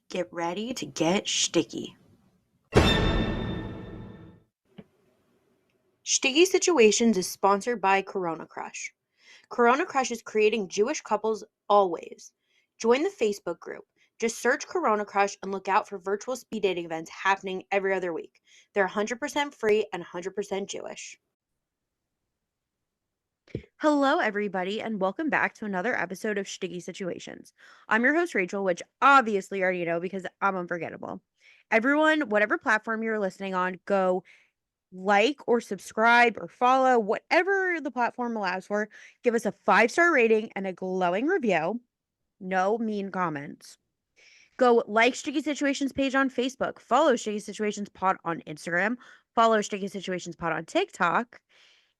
Get ready to get shticky. Shticky Situations is sponsored by Corona Crush. Corona Crush is creating Jewish couples always. Join the Facebook group. Just search Corona Crush and look out for virtual speed dating events happening every other week. They're 100% free and 100% Jewish. Hello, everybody, and welcome back to another episode of Shticky Situations. I'm your host, Rachel, which obviously you already know because I'm unforgettable. Everyone, whatever platform you're listening on, go like or subscribe or follow, whatever the platform allows for. Give us a 5-star rating and a glowing review. No mean comments. Go like Shticky Situations page on Facebook. Follow Shticky Situations Pod on Instagram. Follow Shticky Situations Pod on TikTok.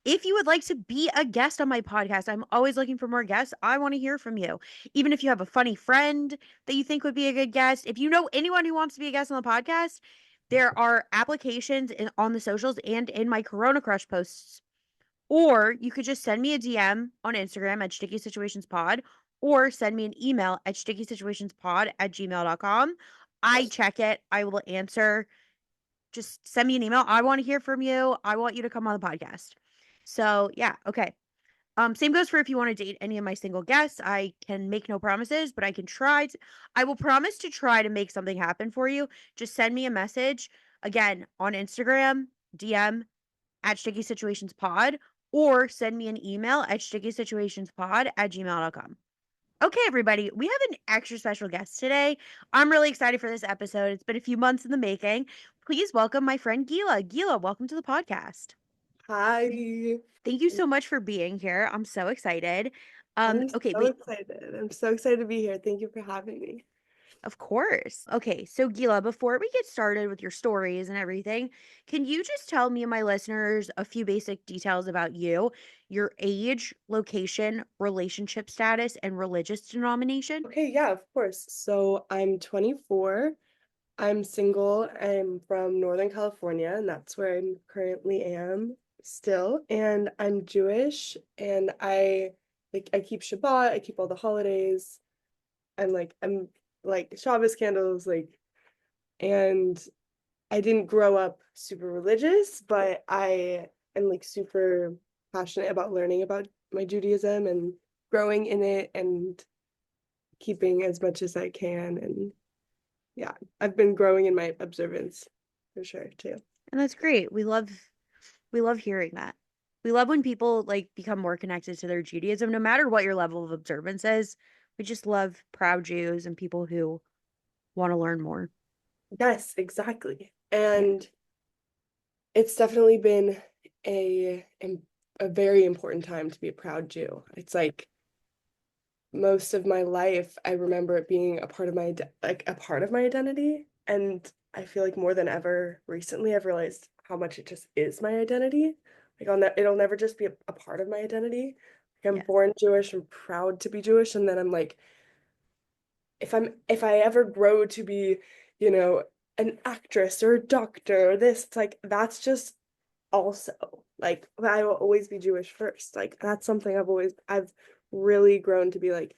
If you would like to be a guest on my podcast, I'm always looking for more guests. I want to hear from you. Even if you have a funny friend that you think would be a good guest, if you know anyone who wants to be a guest on the podcast, there are applications on the socials and in my Corona Crush posts. Or you could just send me a DM on Instagram at Shticky Situations Pod, or send me an email at stickysituationspod@gmail.com. I check it. I will answer. Just send me an email. I want to hear from you. I want you to come on the podcast. So yeah, okay. Same goes for if you want to date any of my single guests. I can make no promises, but I can try I will promise to try to make something happen for you. Just send me a message again on Instagram, DM at Sticky Situations Pod, or send me an email at stickysituationspod@gmail.com. Okay, everybody, we have an extra special guest today. I'm really excited for this episode. It's been a few months in the making. Please welcome my friend Gila. Gila, welcome to the podcast. Hi. Thank you so much for being here. I'm so excited. I'm Okay, so excited. I'm so excited to be here. Thank you for having me. of course. Okay, so Gila, before we get started with your stories and everything, can you just tell me and my listeners a few basic details about you, your age, location, relationship status, and religious denomination? Okay, yeah, of course. So I'm 24. I'm single. I'm from Northern California, and that's where I currently am still. And I'm Jewish, and I keep Shabbat, I keep all the holidays. I'm like Shabbos candles, and I didn't grow up super religious, but I am like super passionate about learning about my Judaism and growing in it and keeping as much as I can. And yeah, I've been growing in my observance for sure too. And that's great. We love hearing that. We love when people like become more connected to their Judaism, no matter what your level of observance is. We just love proud Jews and people who want to learn more. Yes, exactly. Yeah. And it's definitely been a a very important time to be a proud Jew. It's like most of my life, I remember it being a part of like a part of my identity. And I feel like more than ever recently, I've realized how much it just is my identity. Like it'll never just be a part of my identity. Like I'm Yeah. born Jewish, I'm proud to be Jewish, and then I'm like, if I ever grow to be, you know, an actress or a doctor or this, it's like that's just also like I will always be Jewish first. Like that's something I've really grown to be like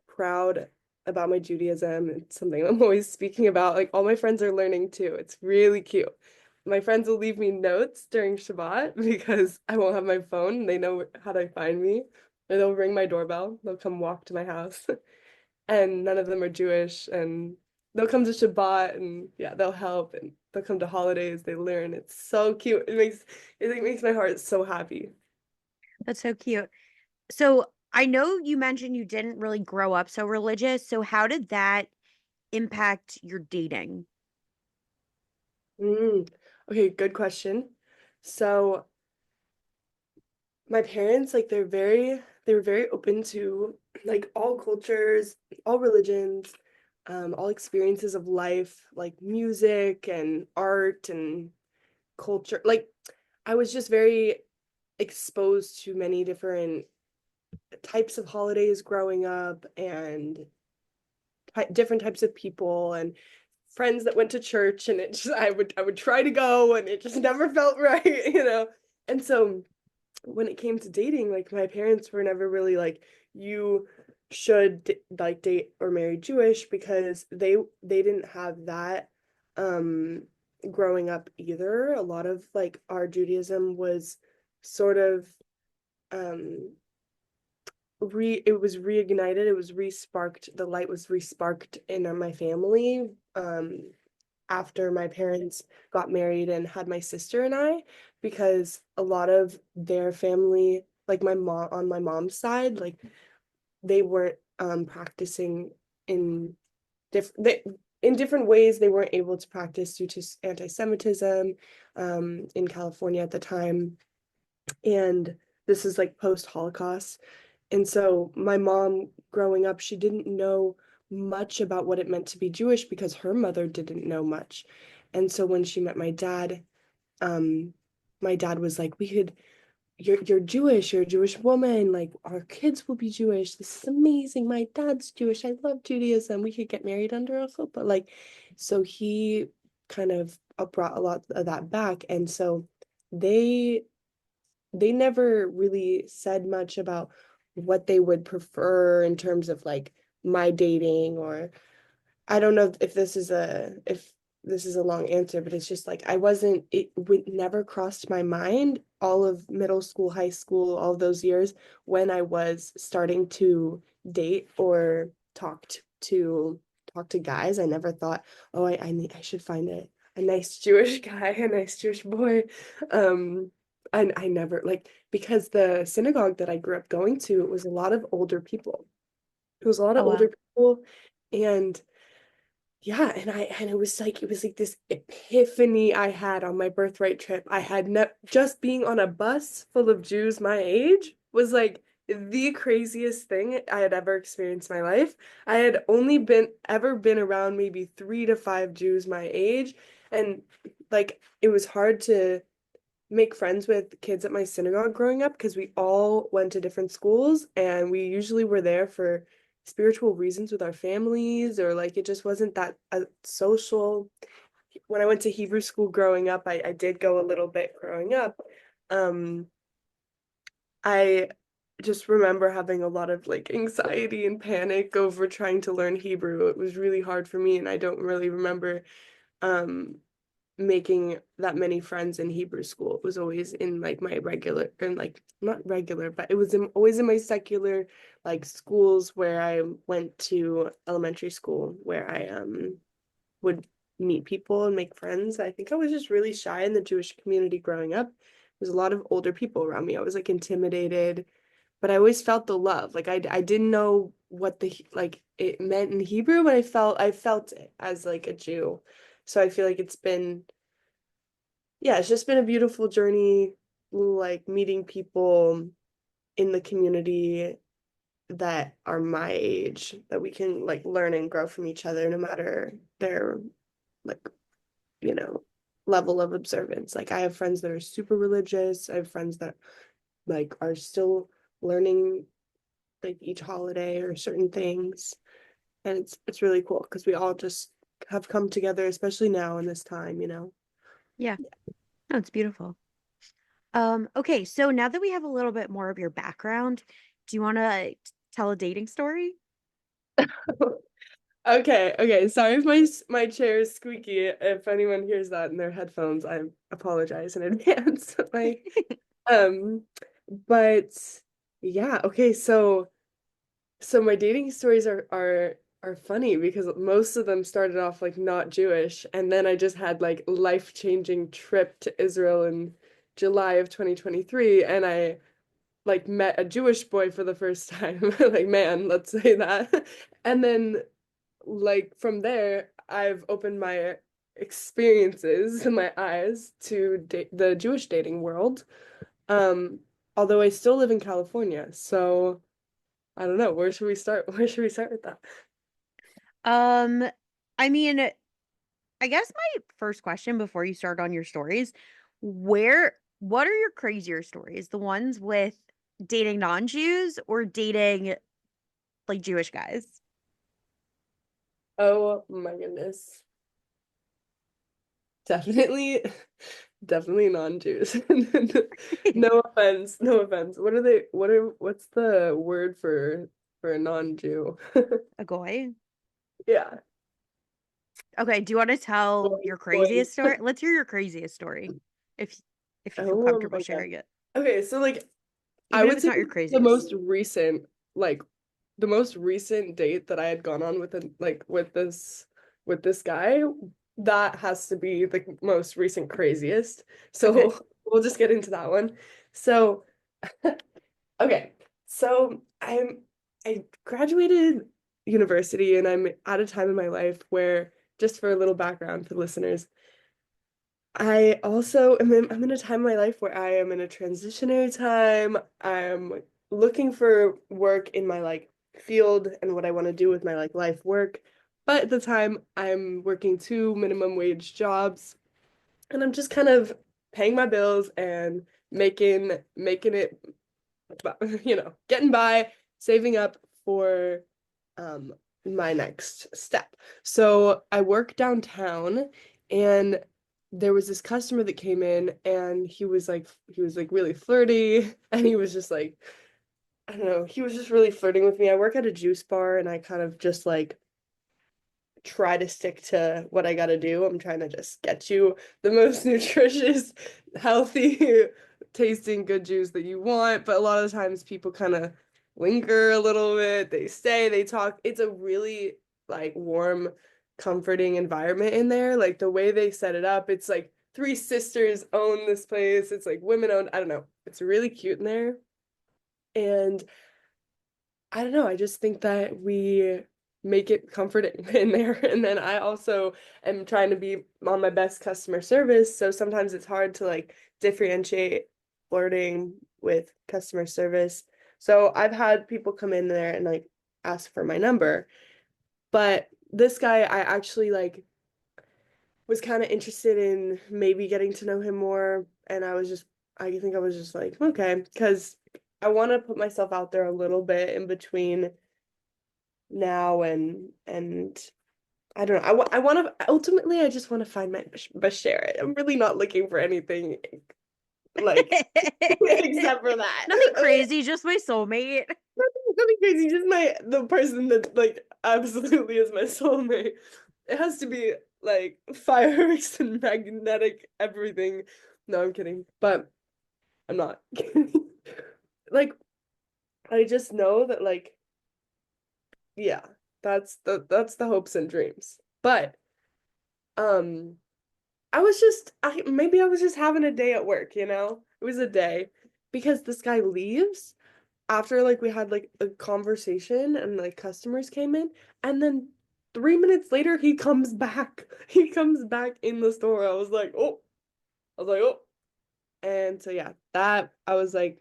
proud about my Judaism. It's something I'm always speaking about. Like all my friends are learning too. It's really cute. My friends will leave me notes during Shabbat because I won't have my phone. They know how to find me. Or they'll ring my doorbell. They'll come walk to my house. And none of them are Jewish. And they'll come to Shabbat and yeah, they'll help and they'll come to holidays. They learn. It's so cute. It makes my heart so happy. That's so cute. So I know you mentioned you didn't really grow up so religious. So how did that impact your dating? Mm. Okay, good question. So my parents, like they were very open to like all cultures, all religions, all experiences of life, like music and art and culture. Like I was just very exposed to many different types of holidays growing up and different types of people and friends that went to church and it just I would try to go and it just never felt right, you know. And so when it came to dating, like my parents were never really like you should like date or marry Jewish because they didn't have that um growing up either. A lot of like our Judaism was sort of um it was reignited, it was resparked, the light was resparked in my family after my parents got married and had my sister and I, because a lot of their family, like my mom on my mom's side, like they weren't practicing in different in different ways. They weren't able to practice due to anti-Semitism in California at the time, and this is like post-Holocaust. And so my mom growing up, she didn't know much about what it meant to be Jewish because her mother didn't know much. And so when she met um, my dad was like, we could, you're Jewish, you're a Jewish woman, like our kids will be Jewish. This is amazing. My dad's Jewish. I love Judaism. We could get married under a chuppah. Like, so he kind of brought a lot of that back. And so they they never really said much about what they would prefer in terms of like my dating, or I don't know if this is a long answer, but it's just like I wasn't, it would never crossed my mind all of middle school, high school, all those years when I was starting to date or talk to guys. I never thought, oh, I should find a nice Jewish guy, a nice Jewish boy. Um I never like, because the synagogue that I grew up going to, it was a lot of older people. It was a lot Oh of older wow. people, and yeah, and it was like this epiphany I had on my birthright trip. I had ne just being on a bus full of Jews my age was like the craziest thing I had ever experienced in my life. I had only been around maybe 3 to 5 Jews my age, and like it was hard to make friends with kids at my synagogue growing up because we all went to different schools, and we usually were there for spiritual reasons with our families, or like it just wasn't that social. When I went to Hebrew school growing up, I did go a little bit growing up. Um, I just remember having a lot of like anxiety and panic over trying to learn Hebrew. It was really hard for me, and I don't really remember um making that many friends in Hebrew school. It was always in like my regular, and like not regular, but it was always in my secular like schools where I went to elementary school, where I would meet people and make friends. I think I was just really shy in the Jewish community growing up. There's a lot of older people around me. I was like intimidated, but I always felt the love. Like I didn't know what the like it meant in Hebrew, but I felt it as like a Jew. So I feel like it's been, yeah, it's just been a beautiful journey, like meeting people in the community that are my age, that we can like learn and grow from each other no matter their like, you know, level of observance. Like I have friends that are super religious. I have friends that like are still learning like each holiday or certain things. And it's really cool because we all just have come together, especially now in this time, you know. Yeah. No, it's beautiful. Okay, so now that we have a little bit more of your background, do you want to tell a dating story? Okay, okay. Sorry if my chair is squeaky. If anyone hears that in their headphones, I apologize in advance. My um, but yeah, okay. So my dating stories are funny because most of them started off like not Jewish, and then I just had like life-changing trip to Israel in July of 2023, and I like met a Jewish boy for the first time. Like man, let's say that. And then like from there, I've opened my experiences and my eyes to the Jewish dating world. Um, Although I still live in California, so I don't know. Where should we start? Where should we start with that? Um, I mean, I guess my first question before you start on your stories, what are your crazier stories? The ones with dating non-Jews or dating like Jewish guys? Oh my goodness. Definitely, definitely non-Jews. No offense, no offense. What's the word for? for a non-Jew. A goy? Yeah. Okay, do you want to tell your Boy. craziest story? Let's hear your craziest story if if you feel Oh comfortable my God. sharing it. Okay, so like I Even if would it's say not your the craziest. most recent, like the most recent date that I had gone on with with this guy, that has to be the most recent craziest. Okay. So we'll just get into that one. So okay. So I graduated university and I'm at a time in my life where, just for a little background for listeners, I also I'm in a time in my life where I am in a transitionary time. I'm looking for work in my like field and what I want to do with my like life work. But at the time I'm working two minimum wage jobs and I'm just kind of paying my bills and making it, getting by, saving up for um my next step. So I work downtown and there was this customer that came in and he was like really flirty and he was just like, I don't know, he was just really flirting with me. I work at a juice bar and I kind of just like try to stick to what I gotta do. I'm trying to just get you the most nutritious, healthy, tasting good juice that you want. But a lot of the times people kind of linger a little bit. They stay, they talk. It's a really like warm, comforting environment in there. Like the way they set it up, it's like three sisters own this place. It's like women owned. I don't know. It's really cute in there. And I don't know. I just think that we make it comforting in there. And then I also am trying to be on my best customer service. So sometimes it's hard to like differentiate flirting with customer service. So I've had people come in there and like ask for my number. But this guy, I actually like was kind of interested in maybe getting to know him more. And I think I was just like, okay, because I want to put myself out there a little bit in between now and I don't know. I want to ultimately I just want to find my Basheret. I'm really not looking for anything like except for that. Nothing crazy, just my soulmate. Nothing crazy, just the person that like absolutely is my soulmate. It has to be like fireworks and magnetic everything. No, I'm kidding. But I'm not kidding. Like I just know that like yeah, that's the hopes and dreams. But um maybe I was just having a day at work, you know? It was a day because this guy leaves after like we had like a conversation and like customers came in and then 3 minutes later he comes back. He comes back in the store. I was like, "Oh." And so yeah, that I was like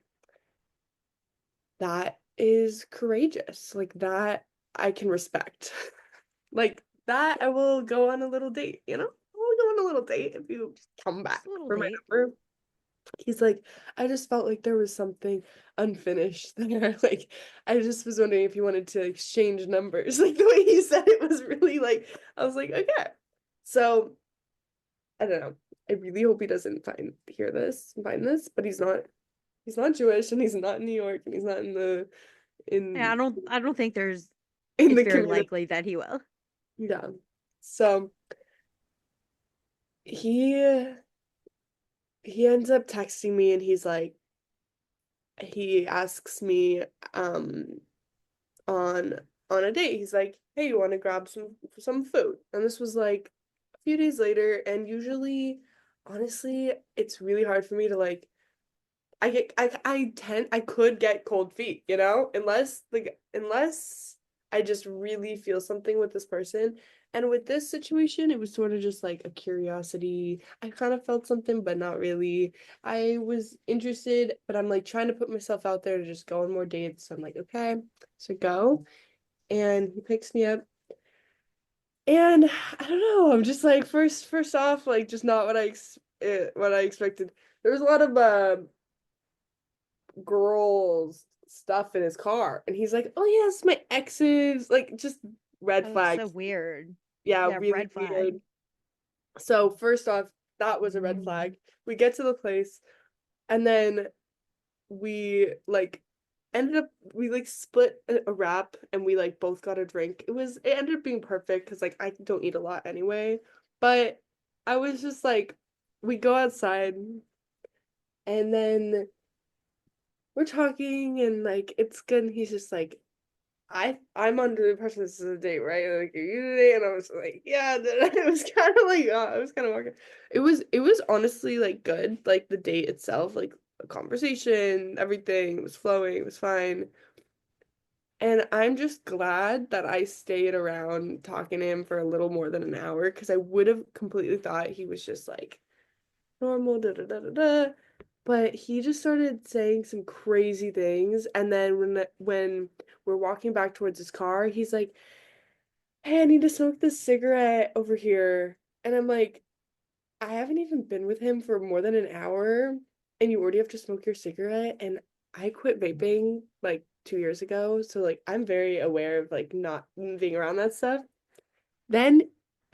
that is courageous. Like that I can respect. Like that I will go on a little date, you know? I will go on a little date if you come back Just a little for my date. number. He's like, I just felt like there was something unfinished there. Like, I just was wondering if you wanted to exchange numbers. Like the way he said it was really like, I was like, okay. So I don't know. I really hope he doesn't find this, but he's not Jewish and he's not in New York and he's not Yeah, in I don't think there's in it's the very community. likely that he will. Yeah. So he he ends up texting me and he asks me on on a date. He's like, "Hey, you want to grab some food?" And this was like a few days later, and usually, honestly, it's really hard for me to like I could get cold feet, you know, unless I just really feel something with this person. And with this situation, it was sort of just like a curiosity. I kind of felt something, but not really. I was interested, but I'm like trying to put myself out there to just go on more dates. So I'm like, okay, so go. And he picks me up. And I don't know, I'm just like first off, like just not what I expected. There was a lot of girls stuff in his car and he's like, oh yes, my exes, like just red Oh, that's so flags. weird. Yeah, Yeah, really red flag. weird. So first off, that was a red flag. We get to the place and then we like ended up we like split a wrap and we like both got a drink. It ended up being perfect because like I don't eat a lot anyway. But I was just like we go outside and then we're talking and like it's good and he's just like I'm under the impression this is a date, right? Like, are you a date? And I was like, yeah. Then it was kind of like, I was kind of walking. It was honestly like good, like the date itself, like a conversation, everything was flowing, it was fine. And I'm just glad that I stayed around talking to him for a little more than an hour because I would have completely thought he was just like normal, da da da da da. But he just started saying some crazy things, and then when we're walking back towards his car, he's like, "Hey, I need to smoke this cigarette over here," and I'm like, "I haven't even been with him for more than an hour, and you already have to smoke your cigarette." And I quit vaping like 2 years ago, so like I'm very aware of like not being around that stuff. Then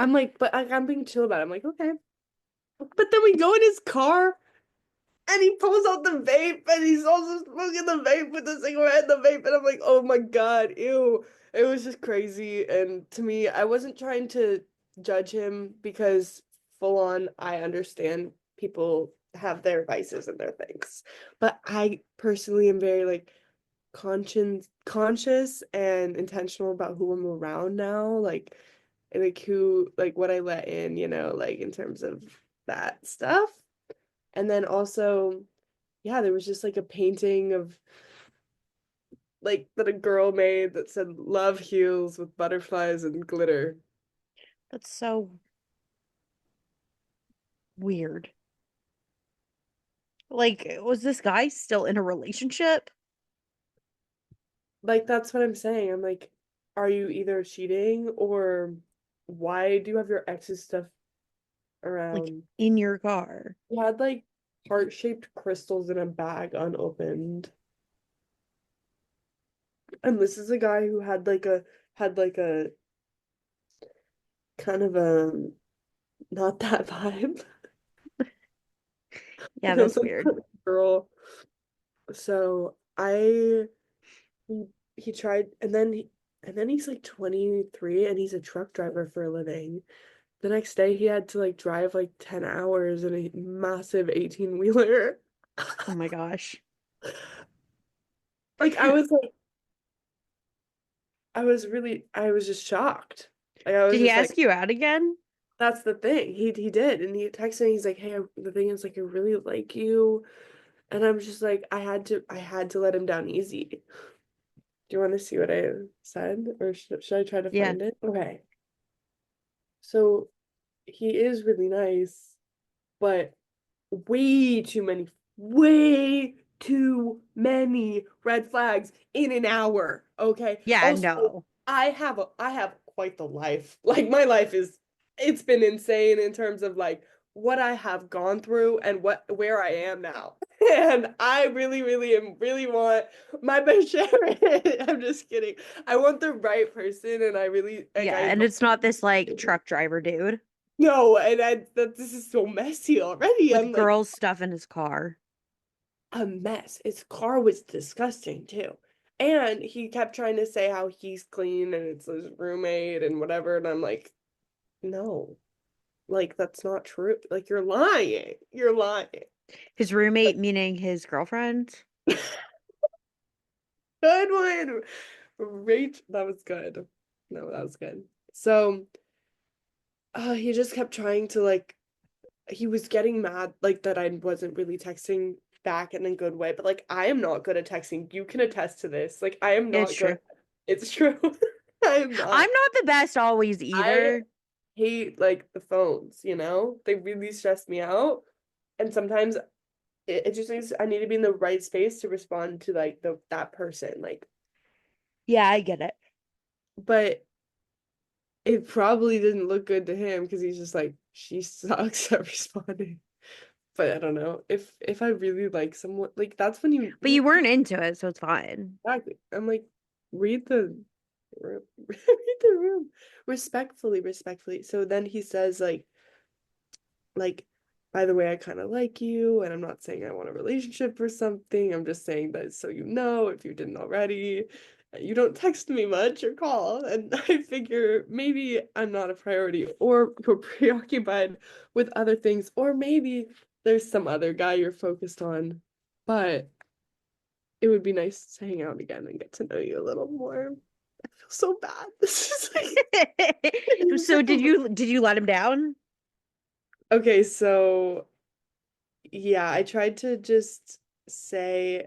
I'm like, but like, I'm being chill about it. I'm like, okay. But then we go in his car and he pulls out the vape and he's also smoking the vape with the cigarette and the vape. And I'm like, oh my God, ew. It was just crazy. And to me, I wasn't trying to judge him because full on, I understand people have their vices and their things. But I personally am very like conscious and intentional about who I'm around now. Like who like what I let in, like in terms of that stuff. And then also, yeah, there was just like a painting of like that a girl made that said love heals with butterflies and glitter. That's so weird. Like, was this guy still in a relationship? Like that's what I'm saying. I'm like, are you either cheating or why do you have your ex's stuff Like, around? in your car? He had like heart-shaped crystals in a bag unopened. And this is a guy who had like a kind of a not that vibe. Yeah, And it was that's like weird. a girl. So I he tried and then he's like 23 and he's a truck driver for a living. The next day he had to like drive like 10 hours in a massive 18-wheeler. Oh my gosh. Like I was just shocked. Like I Did was he just like ask you out again? that's the thing. He did and he texted me he's like, "Hey, the thing is like I really like you." And I'm just like I had to let him down easy. Do you want to see what I said or should I try to Yeah. find it? Okay. So he is really nice, but way too many red flags in an hour. Okay. Yeah, Also, no. I have quite the life. Like my life it's been insane in terms of like what I have gone through and where I am now. And I really want my Basheret. I'm just kidding. I want the right person and I really like Yeah, I and it's not this like truck driver dude no, and this is so messy already. with I'm like girls' stuff in his car. a mess. His car was disgusting too. And he kept trying to say how he's clean and it's his roommate and whatever. And I'm like, no, like that's not true. Like you're lying. You're lying. His roommate, meaning his girlfriend. Good one. Rach, that was good. No, that was good. So he just kept trying to like he was getting mad like that I wasn't really texting back in a good way, but like I am not good at texting. You can attest to this. Like I am It's not good. true. It's true. I am I'm not. not the best always I either. hate like the phones, They really stress me out. And sometimes it just means I need to be in the right space to respond to like that person. Like, Yeah, I get it. but it probably didn't look good to him because he's just like, she sucks at responding. But I don't know. If I really like someone, like that's when you But you read weren't into it, so it's fine. exactly. I'm like, read the room. Read the room. Respectfully, respectfully. So then he says like by the way, I kind of like you, and I'm not saying I want a relationship or something. I'm just saying that so you know, if you didn't already, you don't text me much or call, and I figure maybe I'm not a priority, or you're preoccupied with other things, or maybe there's some other guy you're focused on, but it would be nice to hang out again and get to know you a little more. I feel so bad. This is So like did you let him down? okay, so yeah, I tried to just say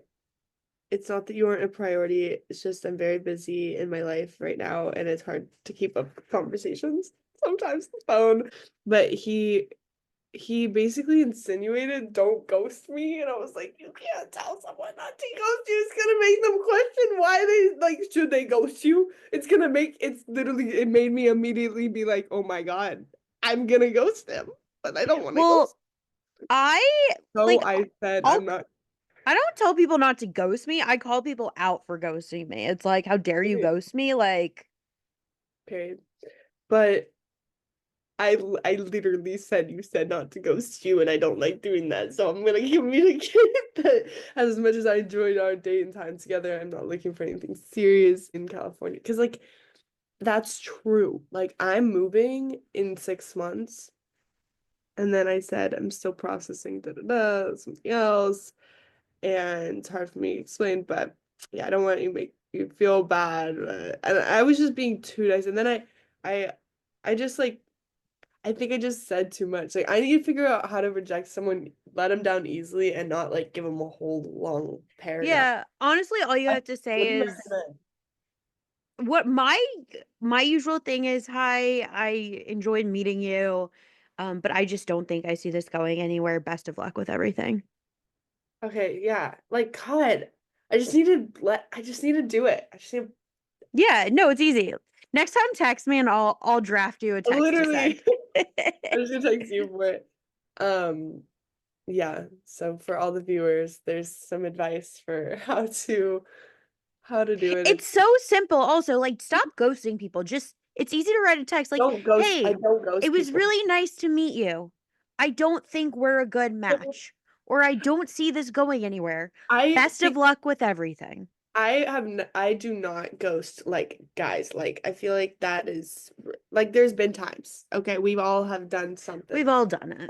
it's not that you aren't a priority. It's just I'm very busy in my life right now, and it's hard to keep up conversations. Sometimes the phone, but he basically insinuated, "Don't ghost me," and I was like, "You can't tell someone not to ghost you. It's gonna make them question why they like should they ghost you. It's literally it made me immediately be like, oh my God, I'm gonna ghost him, but I don't want to Well, ghost." I So like I said, I'll I'm not. I don't tell people not to ghost me. I call people out for ghosting me. It's like, how dare you Period. ghost me? Like, Period. But I literally said you said not to ghost you, and I don't like doing that. So I'm gonna communicate that as much as I enjoyed our date and time together, I'm not looking for anything serious in California. Because like that's true. Like I'm moving in 6 months, and then I said I'm still processing something else, and it's hard for me to explain, but yeah, I don't want you to make you feel bad. And I was just being too nice, and then I I just like I think I just said too much. Like I need to figure out how to reject someone, let them down easily, and not like give them a whole long paragraph. yeah, honestly, all you have to What do say you is recommend? what my usual thing is, hi, I enjoyed meeting you. But I just don't think I see this going anywhere. Best of luck with everything. Okay, yeah. Like God, I just need to do it. I just need Yeah, no, it's easy. Next time text me and I'll draft you a text to literally send. I'm just gonna text you for it. Um, yeah. So for all the viewers, there's some advice for how to do it. It's It's so simple also, like, stop ghosting people. Just it's easy to write a text like, don't ghost. I "Hey, don't it ghost was people. really nice to meet you. I don't think we're a good match, or I don't see this going anywhere. I Best of think luck with everything." I do not ghost like guys. Like I feel like that is like there's been times. Okay, we've all have done We've something. all done it.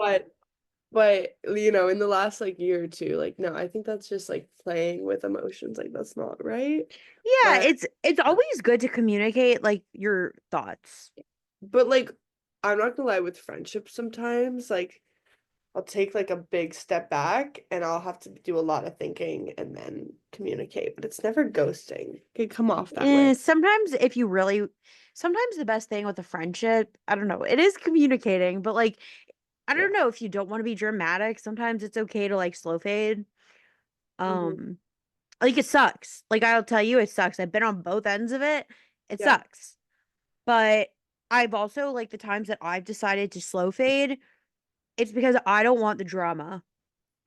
But you know, in the last like year or two, like no, I think that's just like playing with emotions. Like that's not right. Yeah, But it's always good to communicate like your thoughts. like I'm not gonna lie with friendships sometimes, like I'll take like a big step back and I'll have to do a lot of thinking and then communicate, but it's never ghosting. It can come off that way. Sometimes if you really sometimes the best thing with a friendship, I don't know, it is communicating, but like I Yeah. don't know if you don't want to be dramatic, sometimes it's okay to like slow fade. Hmm. Um like it sucks. Like I'll tell you it sucks. I've been on both ends of it. It Yeah. sucks. But I've also like the times that I've decided to slow fade, it's because I don't want the drama.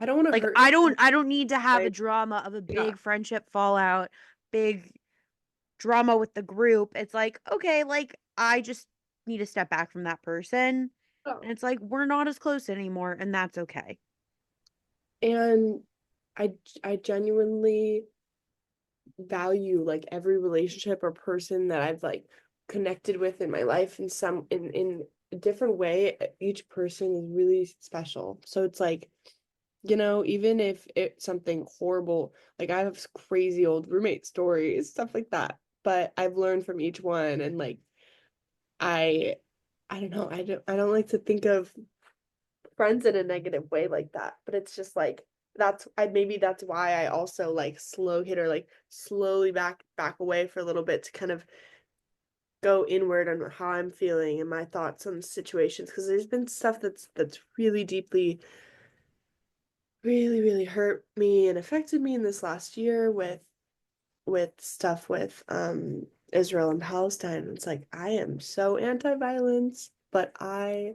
I don't want to Like hurt anyone. I don't need to have a Right? drama of a Yeah. big friendship fallout, big drama with the group. It's like, okay, like I just need to step back from that person. Oh. And it's like we're not as close anymore and that's okay. And I I genuinely value like every relationship or person that I've like connected with in my life in some in a different way. Each person is really special. So it's like, you know, even if it's something horrible, like I have crazy old roommate stories, stuff like that. But I've learned from each one and like I I don't know, I don't like to think of friends in a negative way like that. But it's just like that's I maybe that's why I also like slow hit or like slowly back away for a little bit to kind of go inward on how I'm feeling and my thoughts on situations because there's been stuff that's really deeply really hurt me and affected me in this last year with stuff with Israel and Palestine. It's like I am so anti-violence, but I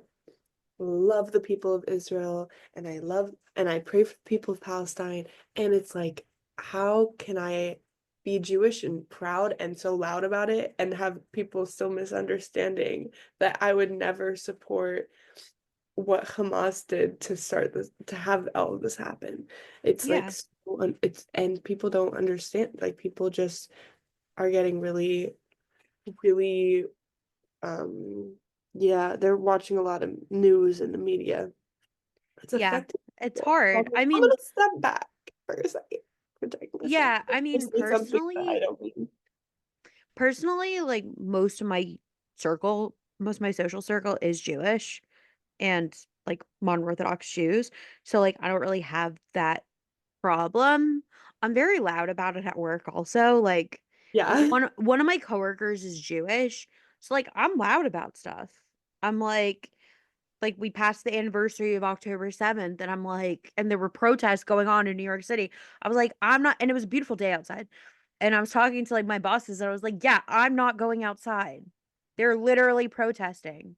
love the people of Israel and I pray for the people of Palestine. And it's like, how can I be Jewish and proud and so loud about it and have people still misunderstanding that I would never support what Hamas did to start this, to have all of this happen. It's like Yeah. so it's and people don't understand. Like people just are getting really, really yeah, they're watching a lot of news in the media. It's Yeah. affecting It's people. So hard. I I'm mean, gonna step back for a second for taking myself. yeah, I I mean say something that I personally, don't mean. like most of my social circle is Jewish and like modern Orthodox Jews. So like I don't really have that problem. I'm very loud about it at work also. Like Yeah. one of my coworkers is Jewish. So like I'm loud about stuff. I'm like we passed the anniversary of October 7th and I'm like and there were protests going on in New York City. I was like I'm not and it was a beautiful day outside. And I was talking to like my bosses and I was like, "Yeah, I'm not going outside. They're literally protesting."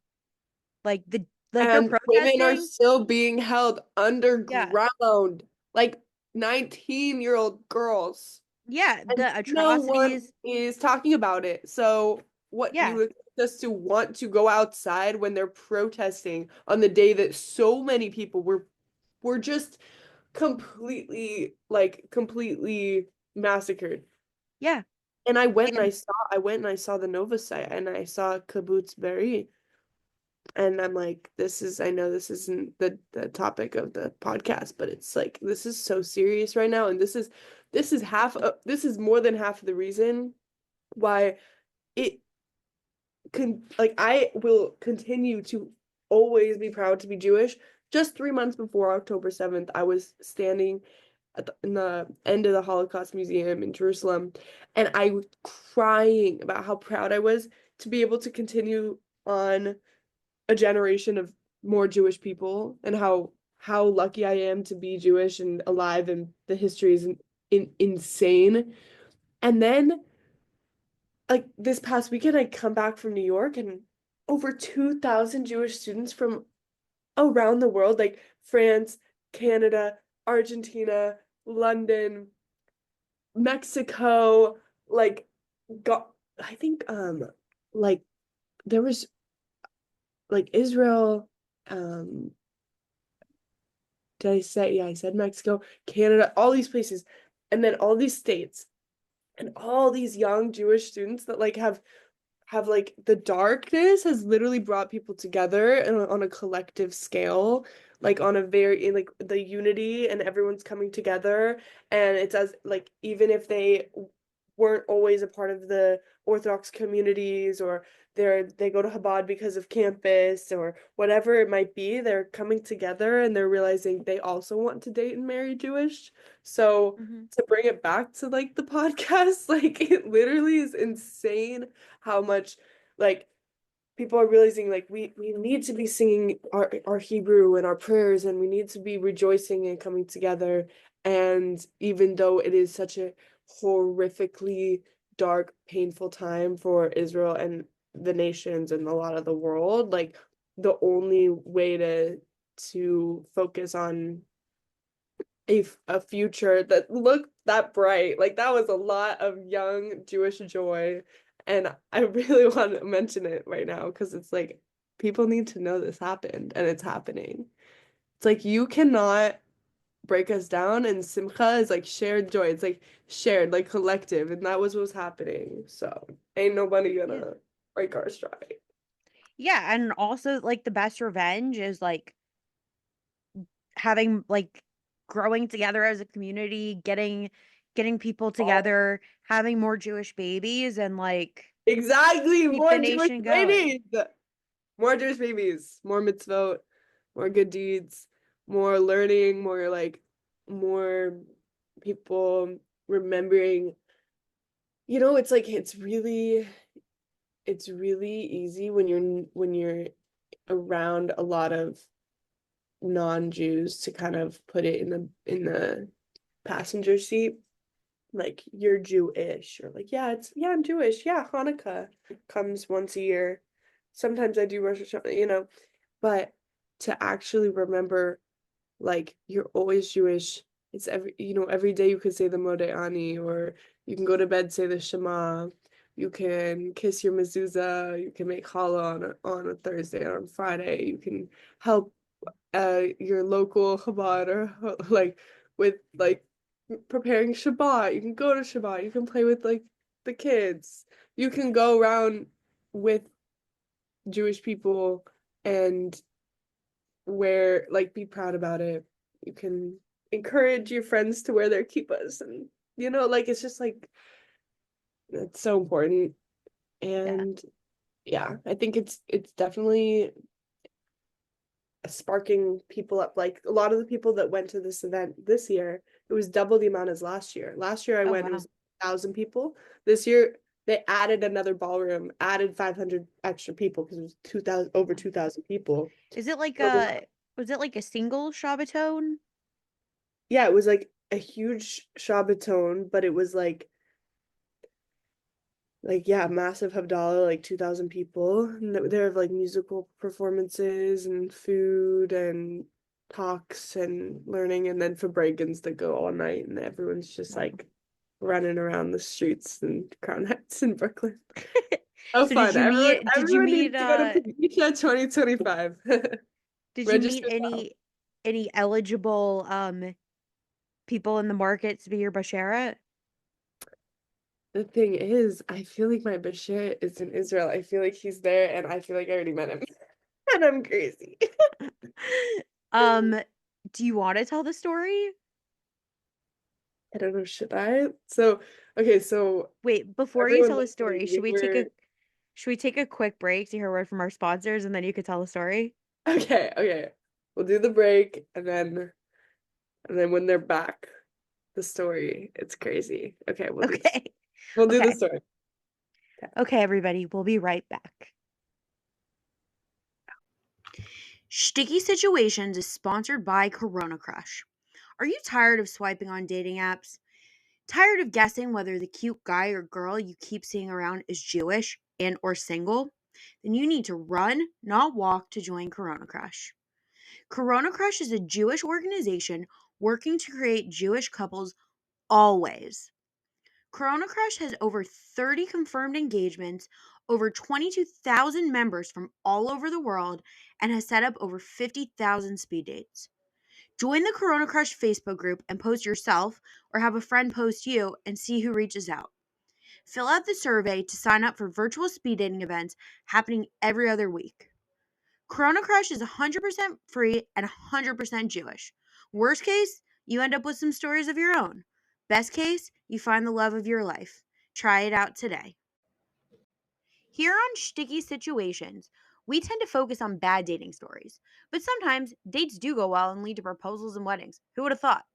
Like they're And women are protesting. still being held Yeah. underground, like 19-year-old girls. Yeah, And the no one atrocities. is talking about it. So what Yeah. you expect us to want to go outside when they're protesting on the day that so many people were just completely massacred. Yeah. And And I went and I saw the Nova site and I saw Kibbutz Be'eri. And I'm like, this is, I know this isn't the topic of the podcast, but it's like, this is so serious right now. And this is more than half of the reason why it I will continue to always be proud to be Jewish. Just 3 months before October 7th, I was standing in the end of the Holocaust Museum in Jerusalem, and I was crying about how proud I was to be able to continue on a generation of more Jewish people and how lucky I am to be Jewish and alive and the history is insane. And then like this past weekend I come back from New York and over 2,000 Jewish students from around the world, like France, Canada, Argentina, London, Mexico, like got I think like there was like Israel, um did I say? Yeah, I said Mexico, Canada, all these places, and then all these states, and all these young Jewish students that like have like the darkness has literally brought people together and on a collective scale, like on a very like the unity and everyone's coming together, and it's as like even if they weren't always a part of the Orthodox communities or they go to Chabad because of campus or whatever it might be, they're coming together and they're realizing they also want to date and marry Jewish. So mhm. to bring it back to like the podcast, like it literally is insane how much like people are realizing like we need to be singing our Hebrew and our prayers and we need to be rejoicing and coming together. And even though it is such a horrifically dark, painful time for Israel and the nations and a lot of the world, like the only way to focus on a future that looked that bright. Like that was a lot of young Jewish joy. And I really want to mention it right now because it's like people need to know this happened and it's happening. It's like you cannot break us down and Simcha is like shared joy. It's like shared, like collective, and that was what was happening. So ain't nobody Yeah. gonna break our stride. Yeah, and also like the best revenge is like having like growing together as a community, getting people Oh, together, having more Jewish babies and like exactly, keep the more Jewish nation going. babies. More Jewish babies, more mitzvot, more good deeds, more learning, more people remembering. You know, it's like it's really easy when you're around a lot of non-Jews to kind of put it in the passenger seat. Like you're Jewish or like yeah, I'm Jewish. Yeah, Hanukkah comes once a year. Sometimes I do Rosh Hashanah, you know, but to actually remember like you're always Jewish. It's every day you could say the Modeh or you can go to bed, say the Shema. You can kiss your mezuzah. You can make challah on a Thursday or on Friday. You can help. your local Chabad or like with like preparing Shabbat. You can go to Shabbat. You can play with like the kids. You can go around with Jewish people and wear like be proud about it. You can encourage your friends to wear their kippas and like it's just like it's so important. Yeah. And yeah, I think it's definitely sparking people up. Like a lot of the people that went to this event this year, it was double the amount as last year. Last year I Oh, went, it wow. was 1,000 people. This year they added another ballroom, added 500 extra people because it was 2,000 over 2,000 people. Is it like So was it like a single Shabbaton? yeah, it was like a huge Shabbaton, but it was like yeah, massive Havdalah, like 2,000 people. And there have like musical performances and food and talks and learning, and then Fabregans that go all night, and everyone's just Wow. like running around the streets and Crown Heights in Brooklyn. Oh, So did fun. you Everyone, meet did you everyone meet needs to go to Pizza 2025. did you meet Register now. any eligible people in the market to be your Basheret? The thing is, I feel like my Basheret is in Israel. I feel like he's there, and I feel like I already met him. And I'm crazy. Um, do you want to tell the story? I don't know, should I? So, okay, so Wait, before you everyone tell the listening, story, we were should we take a quick break to hear a word from our sponsors and then you could tell the story? okay, okay. We'll do the break and then when they're back, the story, it's crazy. Okay, Okay. we'll do the Okay. story. Okay. Okay, everybody, we'll be right back. Shticky Situations is sponsored by Corona Crush. Are you tired of swiping on dating apps? Tired of guessing whether the cute guy or girl you keep seeing around is Jewish and or single? Then you need to run, not walk to join Corona Crush. Corona Crush is a Jewish organization working to create Jewish couples always. Corona Crush has over 30 confirmed engagements, over 22,000 members from all over the world, and has set up over 50,000 speed dates. Join the Corona Crush Facebook group and post yourself or have a friend post you and see who reaches out. Fill out the survey to sign up for virtual speed dating events happening every other week. Corona Crush is 100% free and 100% Jewish. Worst case, you end up with some stories of your own. Best case, you find the love of your life. Try it out today. Here on Shticky Situations, we tend to focus on bad dating stories, but sometimes dates do go well and lead to proposals and weddings. Who would have thought?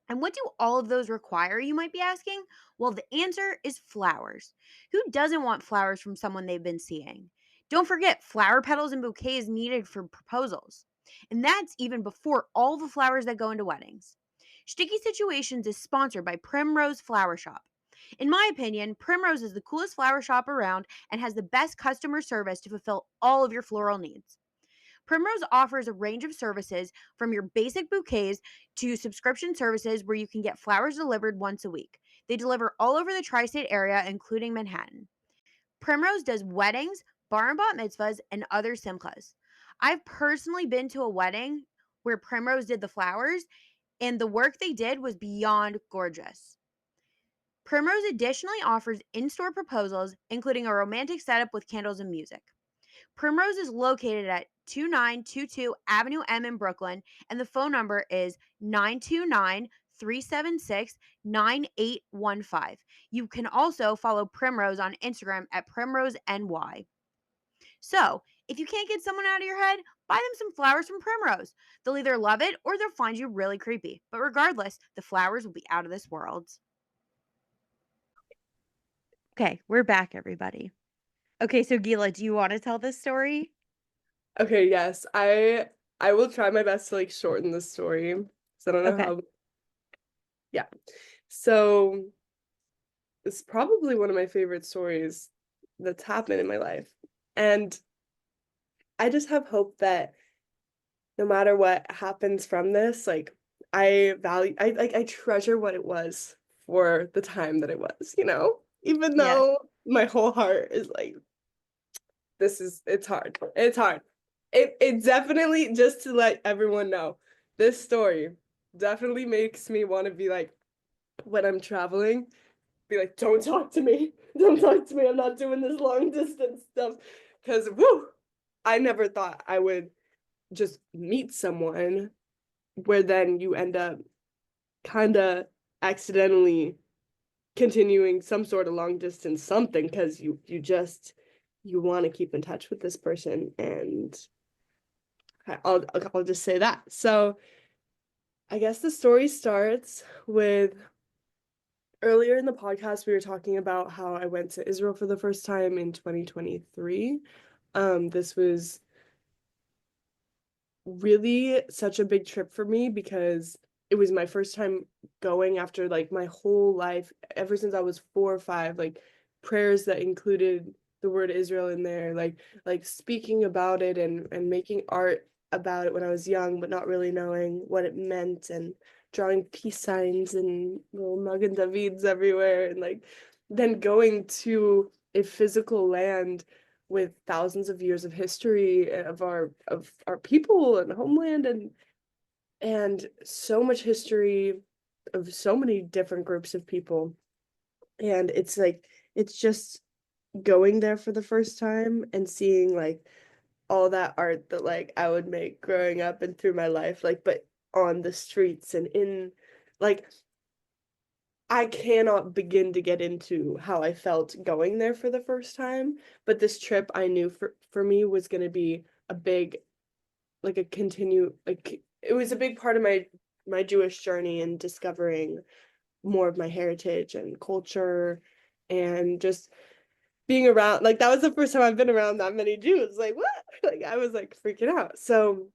And what do all of those require, you might be asking? Well, the answer is flowers. Who doesn't want flowers from someone they've been seeing? Don't forget, flower petals and bouquets needed for proposals. And that's even before all the flowers that go into weddings. Sticky Situations is sponsored by Primrose Flower Shop. In my opinion, Primrose is the coolest flower shop around and has the best customer service to fulfill all of your floral needs. Primrose offers a range of services from your basic bouquets to subscription services where you can get flowers delivered once a week. They deliver all over the tri state area, including Manhattan. Primrose does weddings, bar and bat mitzvahs, and other simchas. I've personally been to a wedding where Primrose did the flowers, and the work they did was beyond gorgeous. Primrose additionally offers in store proposals, including a romantic setup with candles and music. Primrose is located at 2922 Avenue M in Brooklyn, and the phone number is 929 376 9815. You can also follow Primrose on Instagram at PrimroseNY. So, if you can't get someone out of your head, buy them some flowers from Primrose. They'll either love it or they'll find you really creepy. But regardless, the flowers will be out of this world. Okay, we're back, everybody. Okay, so Gila, do you want to tell this story? Okay, yes. I will try my best to like shorten the story. So I don't know Okay. how. Yeah. So it's probably one of my favorite stories that's happened in my life. And I just have hope that no matter what happens from this, like I treasure what it was for the time that it was, Even Yeah. though my whole heart is like, it's hard. It's hard. it definitely, just to let everyone know, this story definitely makes me want to be like, when I'm traveling, be like, don't talk to me. Don't talk to me. I'm not doing this long distance stuff. Because, woo, I never thought I would just meet someone where then you end up kind of accidentally continuing some sort of long distance something because you just you want to keep in touch with this person, and I'll just say that. So I guess the story starts with earlier in the podcast we were talking about how I went to Israel for the first time in 2023. This was really such a big trip for me because it was my first time going after like my whole life, ever since I was 4 or 5, like prayers that included the word Israel in there, like speaking about it and making art about it when I was young, but not really knowing what it meant, and drawing peace signs and little Magen Davids everywhere, and like then going to a physical land with thousands of years of history of our people and homeland, and so much history of so many different groups of people. And it's like it's just going there for the first time and seeing like all that art that like I would make growing up and through my life, like but on the streets and in like I cannot begin to get into how I felt going there for the first time, but this trip I knew for me was going to be a big, like a continue, like it was a big part of my Jewish journey and discovering more of my heritage and culture, and just being around, like that was the first time I've been around that many Jews. Like what? Like I was like freaking out. So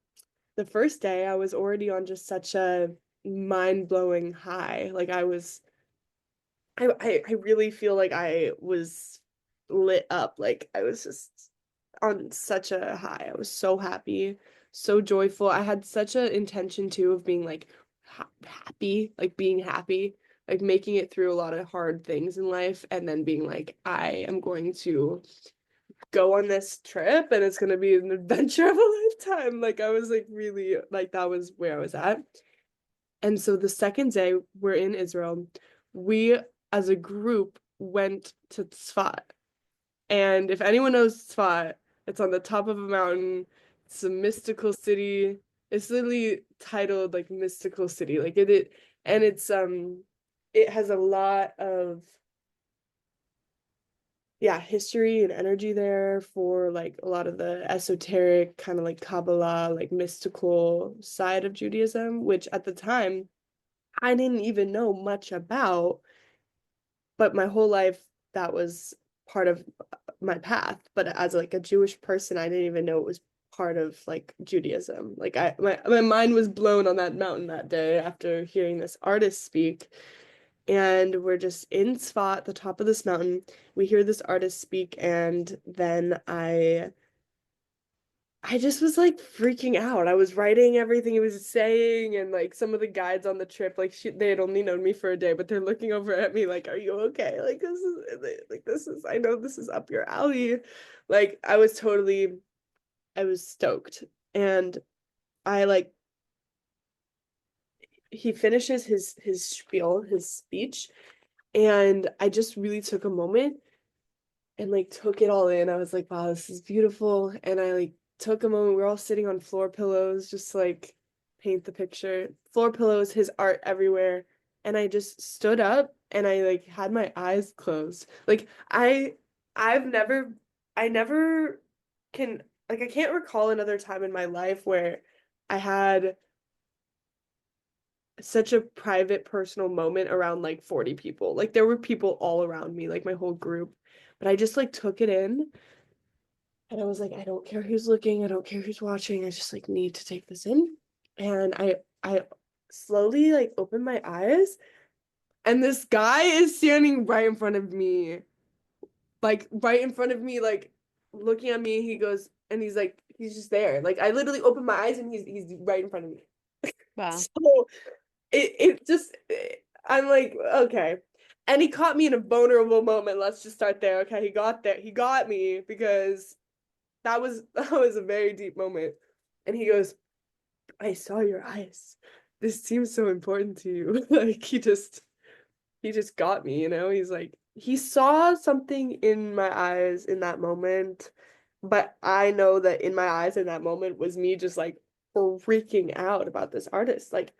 the first day I was already on just such a mind-blowing high. Like I really feel like I was lit up. Like I was just on such a high. I was so happy, so joyful. I had such an intention too of being like happy, like being happy, like making it through a lot of hard things in life, and then being like, I am going to go on this trip and it's going to be an adventure of a lifetime. Like I was like really like that was where I was at. And so the second day we're in Israel, we as a group went to Tzfat. And if anyone knows Tzfat, it's on the top of a mountain. It's a mystical city. It's literally titled like mystical city. Like it and it has a lot of yeah, history and energy there for like a lot of the esoteric kind of like Kabbalah, like mystical side of Judaism, which at the time I didn't even know much about, but my whole life that was part of my path. But as like a Jewish person, I didn't even know it was part of like Judaism. Like my mind was blown on that mountain that day after hearing this artist speak. And we're just in Tzfat, the top of this mountain. We hear this artist speak, and then I just was like freaking out. I was writing everything he was saying, and like some of the guides on the trip, like they had only known me for a day, but they're looking over at me like, "Are you okay? This is I know this is up your alley." Like I was stoked, and I like he finishes his spiel, his speech, and I just really took a moment and like took it all in. I was like, wow, this is beautiful. And I like took a moment. We are all sitting on floor pillows, just like paint the picture. Floor pillows, his art everywhere. And I just stood up and I like had my eyes closed. Like I've never I never can like I can't recall another time in my life where I had such a private personal moment around like 40 people. Like there were people all around me, like my whole group. But I just like took it in, and I was like, I don't care who's looking, I don't care who's watching. I just like need to take this in. And I slowly like opened my eyes, and this guy is standing right in front of me. Like right in front of me, like looking at me. He goes and he's like, he's just there. Like I literally opened my eyes and he's right in front of me. Wow. So it just I'm like, okay. And he caught me in a vulnerable moment. Let's just start there. Okay, he got there. He got me because that was a very deep moment. And he goes, I saw your eyes. This seems so important to you. Like he just got me, you know? He's like he saw something in my eyes in that moment, but I know that in my eyes in that moment was me just like freaking out about this artist. Like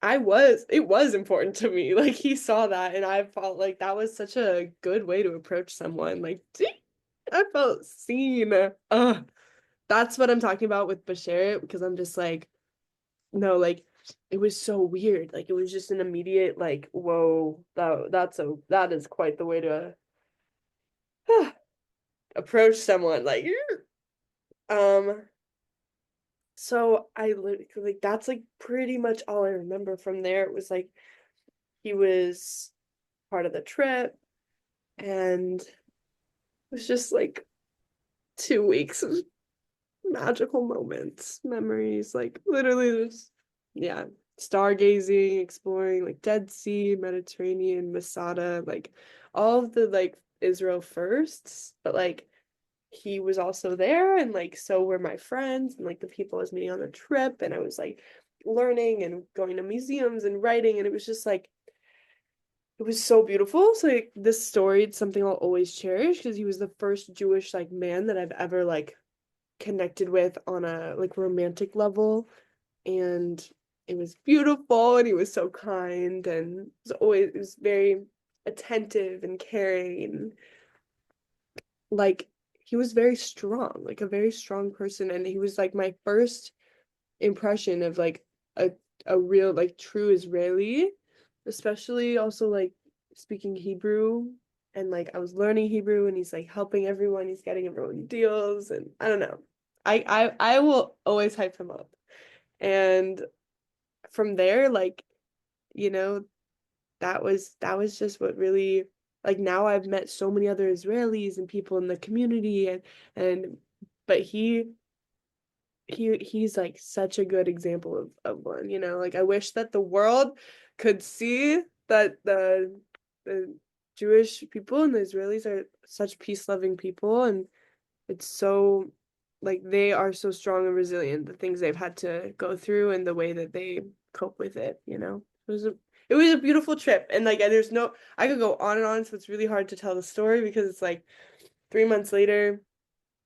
it was important to me. Like he saw that and I felt like that was such a good way to approach someone. Like, I felt seen. That's what I'm talking about with Basheret because I'm just like, no, like it was so weird. Like it was just an immediate like, whoa, that is quite the way to approach someone. Like, um, so I literally like that's like pretty much all I remember from there. It was like he was part of the trip and it was just like 2 weeks of magical moments, memories, like literally just yeah, stargazing, exploring like Dead Sea, Mediterranean, Masada, like all of the like Israel firsts, but like he was also there and like so were my friends and like the people I was meeting on the trip and I was like learning and going to museums and writing and it was just like it was so beautiful. So like this story, it's something I'll always cherish because he was the first Jewish like man that I've ever like connected with on a like romantic level and it was beautiful and he was so kind and it was very attentive and caring and like he was very strong, like a very strong person and he was like my first impression of like a a real like true Israeli, especially also like speaking Hebrew and like I was learning Hebrew and he's like helping everyone, he's getting everyone deals and I don't know. I will always hype him up. And from there, like, you know, that was just what really like now I've met so many other Israelis and people in the community and but he's like such a good example of one, you know, like I wish that the world could see that the Jewish people and the Israelis are such peace-loving people and it's so like they are so strong and resilient, the things they've had to go through and the way that they cope with it, you know. It was a beautiful trip and like there's no I could go on and on, so it's really hard to tell the story because it's like 3 months later.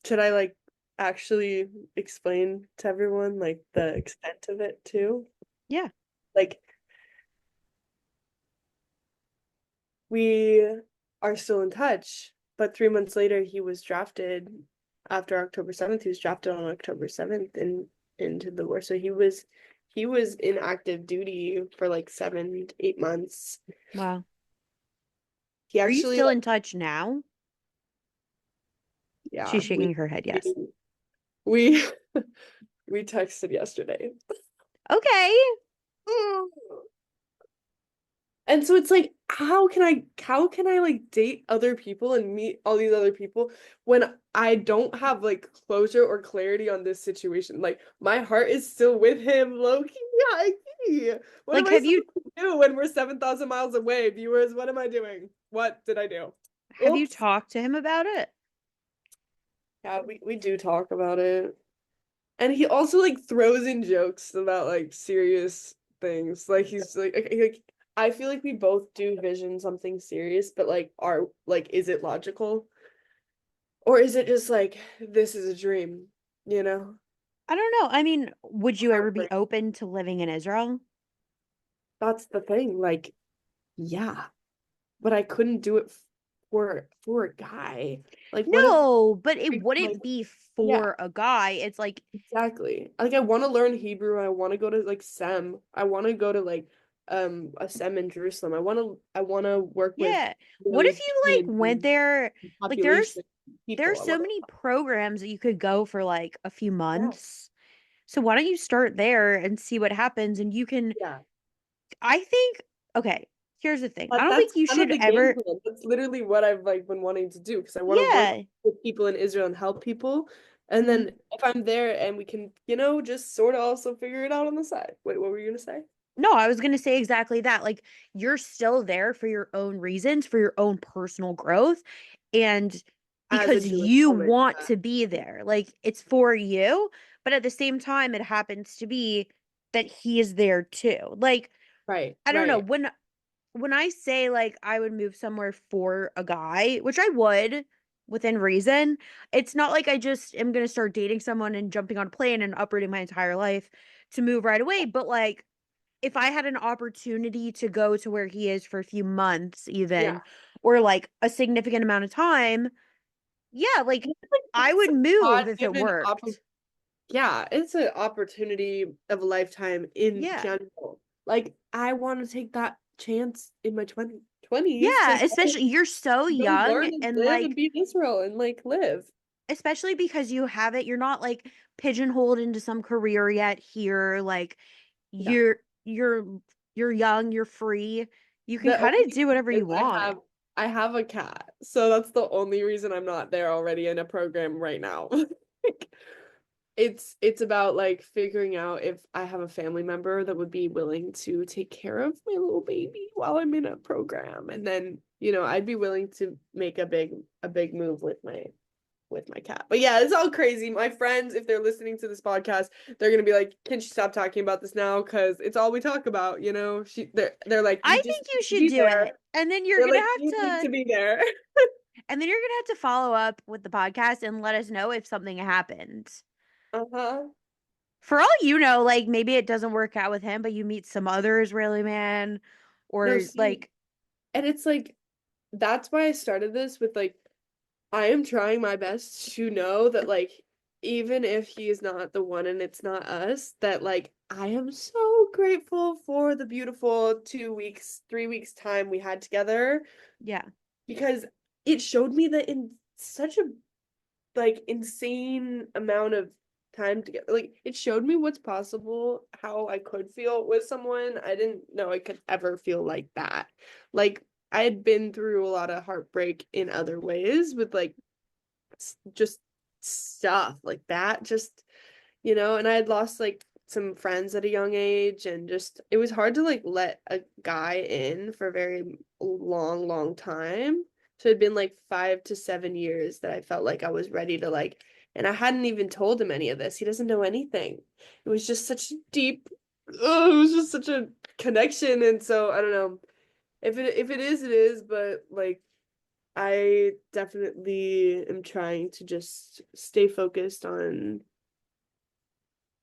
Should I like actually explain to everyone like the extent of it too? Yeah. Like we are still in touch, but 3 months later he was drafted after October 7th. He was drafted on October 7th into the war. So he was in active duty for like 7 to 8 months. Wow. He Are you actually still in touch now? yeah, She's shaking her head, yes. we we texted yesterday. Okay. And so it's like, how can I like date other people and meet all these other people when I don't have like closure or clarity on this situation? Like my heart is still with him, low-key, high key. What am Like, I have you supposed to do when we're 7,000 miles away, viewers? What am I doing? What did I do? have you Oops. talked to him about it? Yeah, we do talk about it. And he also like throws in jokes about like serious things. Like he's like I feel like we both do vision something serious, but like are like is it logical? Or is it just like this is a dream, you know? I don't know. I mean, would you ever be Heartbreak. open to living in Israel? That's the thing. Like, yeah, but I couldn't do it for a guy. Like what if No, but it like wouldn't be yeah, for a guy. It's like, exactly. Like I want to learn Hebrew. I want to go to like SEM. I want to go to like a SEM in Jerusalem. I want to work with yeah. What if really you like kids went and there? Like population there's people. I so want to many programs that you could go for like a few yeah. months. So why don't you start there and see what happens and you can Yeah. I think okay, here's the thing. I But don't think that's you kind of should the game ever plan. That's literally what I've like been wanting to do because I want to work yeah. with people in Israel and help people. And Mhm. then if I'm there and we can, you know, just sort of also figure it out on the side. Wait, what were you gonna say? No, I was going to say exactly that. Like, you're still there for your own reasons, for your own personal growth. And as a because Jewish you woman. want to be there. Like it's for you, but at the same time, it happens to be that he is there too. Like, Right, I don't know, right. when I say like I would move somewhere for a guy, which I would within reason, it's not like I just am gonna start dating someone and jumping on a plane and uprooting my entire life to move right away. But like if I had an opportunity to go to where he is for a few months, Yeah. even, or like a significant amount of time, yeah, like It's like I it's would a move if it God-given worked. yeah, it's an opportunity of a lifetime in Yeah. general. Like I want to take that chance in my 20s to Yeah, especially you're so go young learn and and live and like be in Israel and like live. especially because you have it, you're not like pigeonholed into some career yet here. Like Yeah. you're you're you're young, you're free. You can The kind only of do thing whatever is you want. I have a cat. So that's the only reason I'm not there already in a program right now. Like, it's about like figuring out if I have a family member that would be willing to take care of my little baby while I'm in a program. And then, I'd be willing to make a big move with my cat. But yeah, it's all crazy. My friends, if they're listening to this podcast, they're gonna be like, "Can she stop talking about this now? Because it's all we talk about." They're like, I "You think just you need to should be do there." it. And then you're They're going to like, have "You need to to be there." and then you're going to have to follow up with the podcast and let us know if something happens. Uh-huh. For all you know, like maybe it doesn't work out with him, but you meet some other Israeli man No, or see, like and it's like that's why I started this with like I am trying my best to know that like even if he is not the one and it's not us, that like I am so grateful for the beautiful 2 weeks, 3 weeks time we had together yeah. because it showed me that in such a like insane amount of time together, like it showed me what's possible, how I could feel with someone. I didn't know I could ever feel like that. Like I had been through a lot of heartbreak in other ways with like just stuff like that, just and I had lost like some friends at a young age, and just it was hard to like let a guy in for a very long time. So it'd been like 5 to 7 years that I felt like I was ready to like, and I hadn't even told him any of this. He doesn't know anything. It was just such deep, it was just such a connection. And so I don't know if it is, it is, but like I definitely am trying to just stay focused on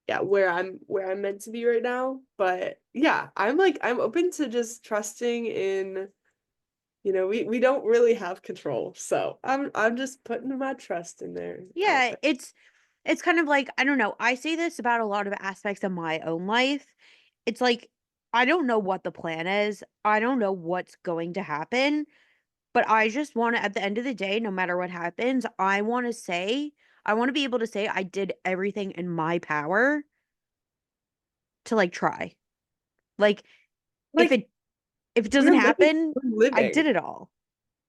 yeah, where I'm meant to be right now. But yeah, I'm open to just trusting in, we don't really have control. So I'm just putting my trust in there out Yeah, there. it's kind of like I don't know. I say this about a lot of aspects of my own life. It's like I don't know what the plan is. I don't know what's going to happen, but I just want to at the end of the day, no matter what happens, I want to be able to say I did everything in my power to like try. Like if Like it if it doesn't we're living, happen, we're I did living. it all.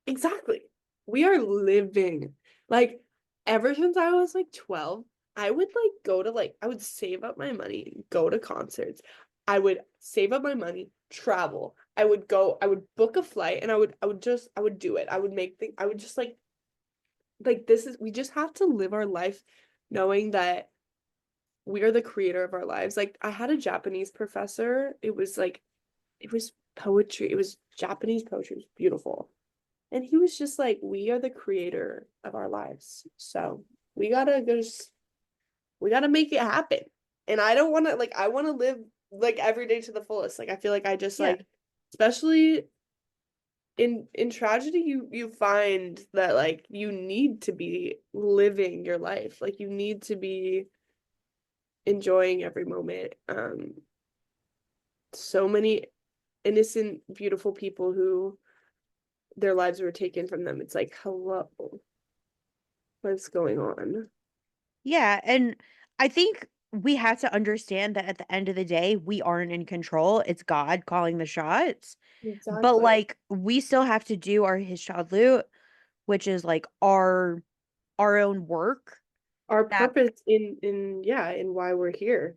Exactly. We are living. Like ever since I was like 12, I would like go to like I would save up my money, go to concerts. I would save up my money, travel. I would book a flight and I would do it. I would make things I would just like this is we just have to live our life knowing that we are the creator of our lives. Like I had a Japanese professor. It was poetry. It was Japanese poetry. It was beautiful. And he was just like, we are the creator of our lives. So we gotta make it happen. And I don't wanna like I wanna live like every day to the fullest. Like I feel like I just Yeah. like especially in tragedy you find that like you need to be living your life. Like you need to be enjoying every moment. So many innocent, beautiful people who their lives were taken from them. It's like, hello, what's going on? Yeah, and I think we have to understand that at the end of the day, we aren't in control. It's God calling the shots. But Exactly. like we still have to do our hishadlut, which is like our own work. Our That purpose in yeah, in why we're here.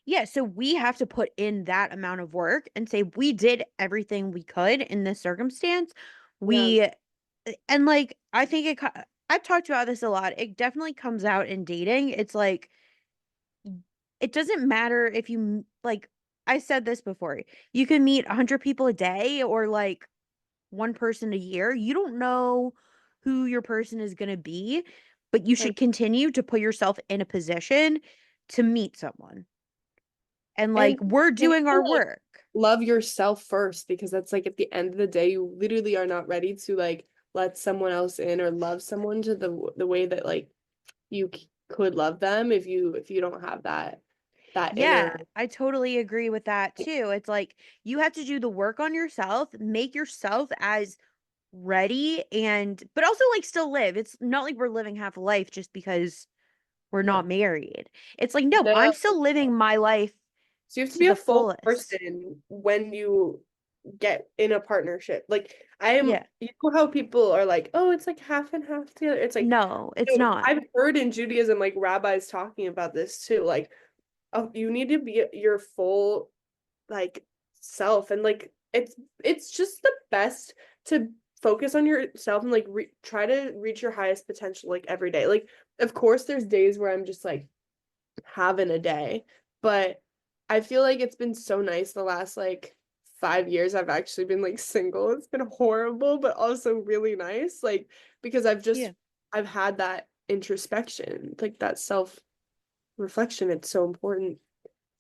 yeah, so we have to put in that amount of work and say we did everything we could in this circumstance. Yeah. We and like I think I've talked about this a lot. It definitely comes out in dating. It's like it doesn't matter if like I said this before. You can meet 100 people a day or like one person a year. You don't know who your person is going to be, but you Right. should continue to put yourself in a position to meet someone. And And like we're you have doing to our like work. love yourself first, because that's like at the end of the day, you literally are not ready to like let someone else in or love someone to the way that like you could love them if you don't have that Yeah, inner. I totally agree with that too. It's like you have to do the work on yourself, make yourself as ready and but also like still live. It's not like we're living half a life just because we're not No. married. It's like no, I'm No. still living my life So you have to to be a the full fullest. person when you get in a partnership. Like I am, Yeah. you know how people are like, oh, it's like half and half together. It's like, No, it's no, not. I've heard in Judaism like rabbis talking about this too. Like, oh, you need to be your full like self, and like it's just the best to focus on yourself and like try to reach your highest potential like every day. Like, of course, there's days where I'm just like having a day. But I feel like it's been so nice the last like 5 years I've actually been like single. It's been horrible, but also really nice. Like, because Yeah. I've had that introspection, like that self reflection. It's so important.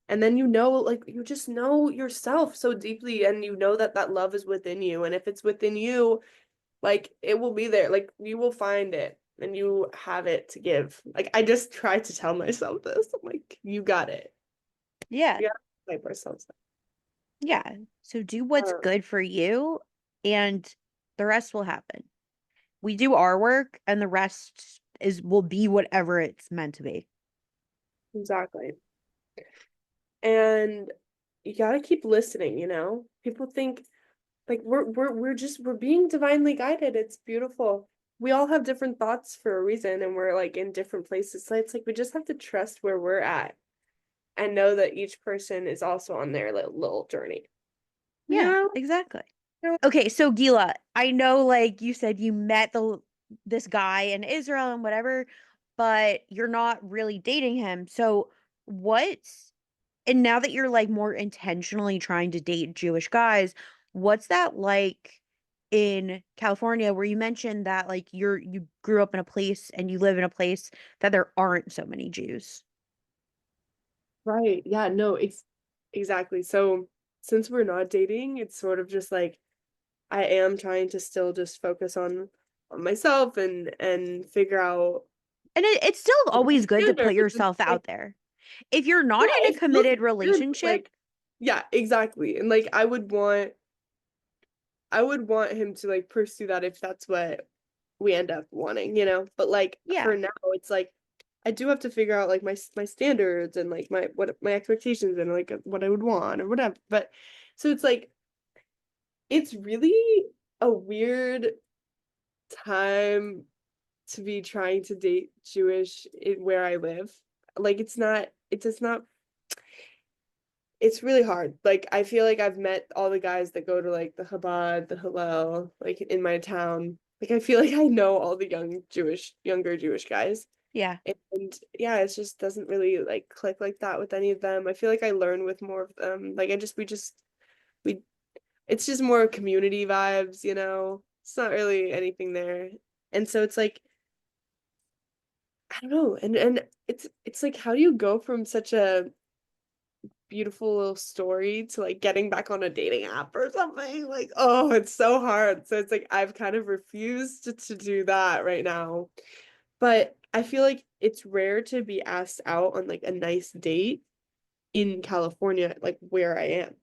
And then like you just know yourself so deeply, and you know that that love is within you. And if it's within you, like it will be there. Like you will find it and you have it to give. Like I just try to tell myself this. I'm like, you got it. Yeah. We gotta hype ourselves up. Yeah. So do what's Uh, good for you and the rest will happen. We do our work and the rest is will be whatever it's meant to be. exactly. And you gotta keep listening, you know? People think like we're being divinely guided. It's beautiful. We all have different thoughts for a reason, and we're like in different places. So it's like we just have to trust where we're at and know that each person is also on their little journey. You Yeah, know? exactly. Okay, so Gila, I know like you said you met the this guy in Israel and whatever, but you're not really dating him. So what's and now that you're like more intentionally trying to date Jewish guys, what's that like in California where you mentioned that like you grew up in a place and you live in a place that there aren't so many Jews? Right. Yeah, no, exactly. So since we're not dating, it's sort of just like I am trying to still just focus on myself and figure out And it's still always good to together, put but just yourself like out there. If you're not yeah, in a it feels committed good, but relationship, like yeah, exactly. And like I would want him to like pursue that if that's what we end up wanting, you know? But like yeah, for now, it's like I do have to figure out like my standards and like my what my expectations and like what I would want or whatever. But so it's like it's really a weird time to be trying to date Jewish in where I live. Like it's not it's really hard. Like I feel like I've met all the guys that go to like the Chabad, the Hillel, like in my town. Like I feel like I know all the younger Jewish guys. yeah, And yeah, it just doesn't really like click like that with any of them. I feel like I learn with more of them. Like we it's just more community vibes, you know. It's not really anything there. And so it's like I don't know. And it's like how do you go from such a beautiful little story to like getting back on a dating app or something? Like, oh, it's so hard. So it's like I've kind of refused to do that right now. But I feel like it's rare to be asked out on like a nice date in California, like where I am.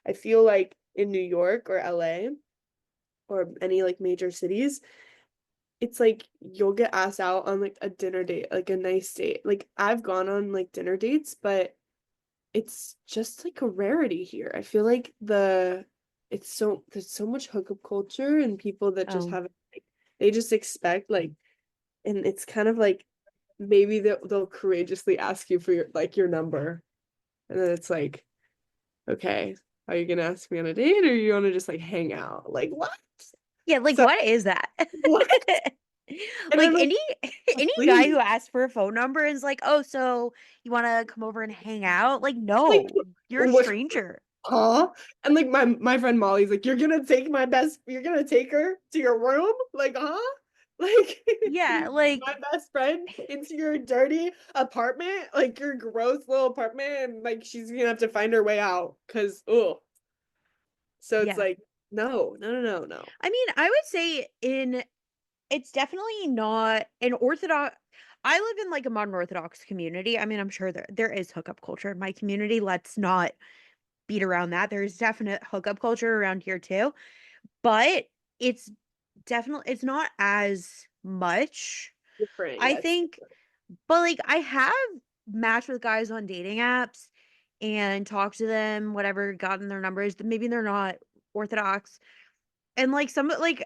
I feel like in New York or LA or any like major cities, it's like you'll get asked out on like a dinner date, like a nice date. Like I've gone on like dinner dates, but it's just like a rarity here. I feel like there's so much hookup culture and people that just oh, have like they just expect like, and it's kind of like maybe they'll courageously ask you for your number, and then it's like, okay, are you gonna ask me on a date or you want to just like hang out? Like what? yeah. Like, So what is that? what? And Like I'm like, any guy who please. asks for a phone number is like, "Oh, so you want to come over and hang out?" Like, Like, no, you're a what? stranger. Huh? And like my friend Molly's like, you're gonna take her to your room? Like, huh? Like Yeah, my like best friend into your dirty apartment, like your gross little apartment, and like she's gonna have to find her way out because oh. So it's yeah. like, no, no, no, no, no. I mean, I would say in it's definitely not an orthodox. I live in like a modern orthodox community. I mean, I'm sure there is hookup culture in my community. Let's not beat around that. There's definite hookup culture around here too, but it's it's not as much, Different, I yeah, it's think. But like I have matched with guys on dating apps and talked to them, whatever, gotten their numbers. Maybe they're not orthodox. And like some like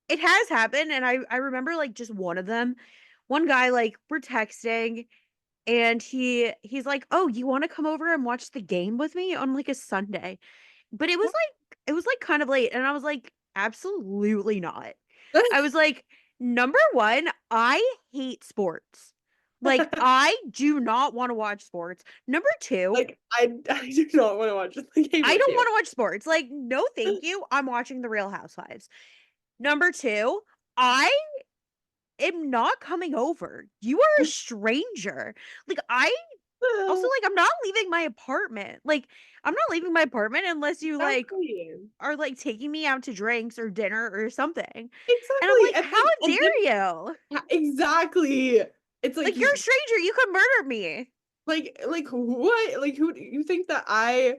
it has happened, and I remember like just one of them. One guy, like, we're texting and he's like, "Oh, you want to come over and watch the game with me on like a Sunday?" But it was like kind of late, and I was like, "Absolutely not." I was like, "Number 1, I hate sports. Like, I do not want to watch sports. Number 2, like I do not want to watch the game I with don't you. want to watch sports. Like, no, thank you. I'm watching The Real Housewives. Number 2, I am not coming over. You are a stranger." Like, I also, like, I'm not leaving my apartment. Like, I'm not leaving my apartment unless you, like, Exactly. are, like, taking me out to drinks or dinner or something. And I'm Exactly. like, "How And then dare you? exactly. It's like Like, you're a you stranger. You could murder me." like what? Like who do you think that I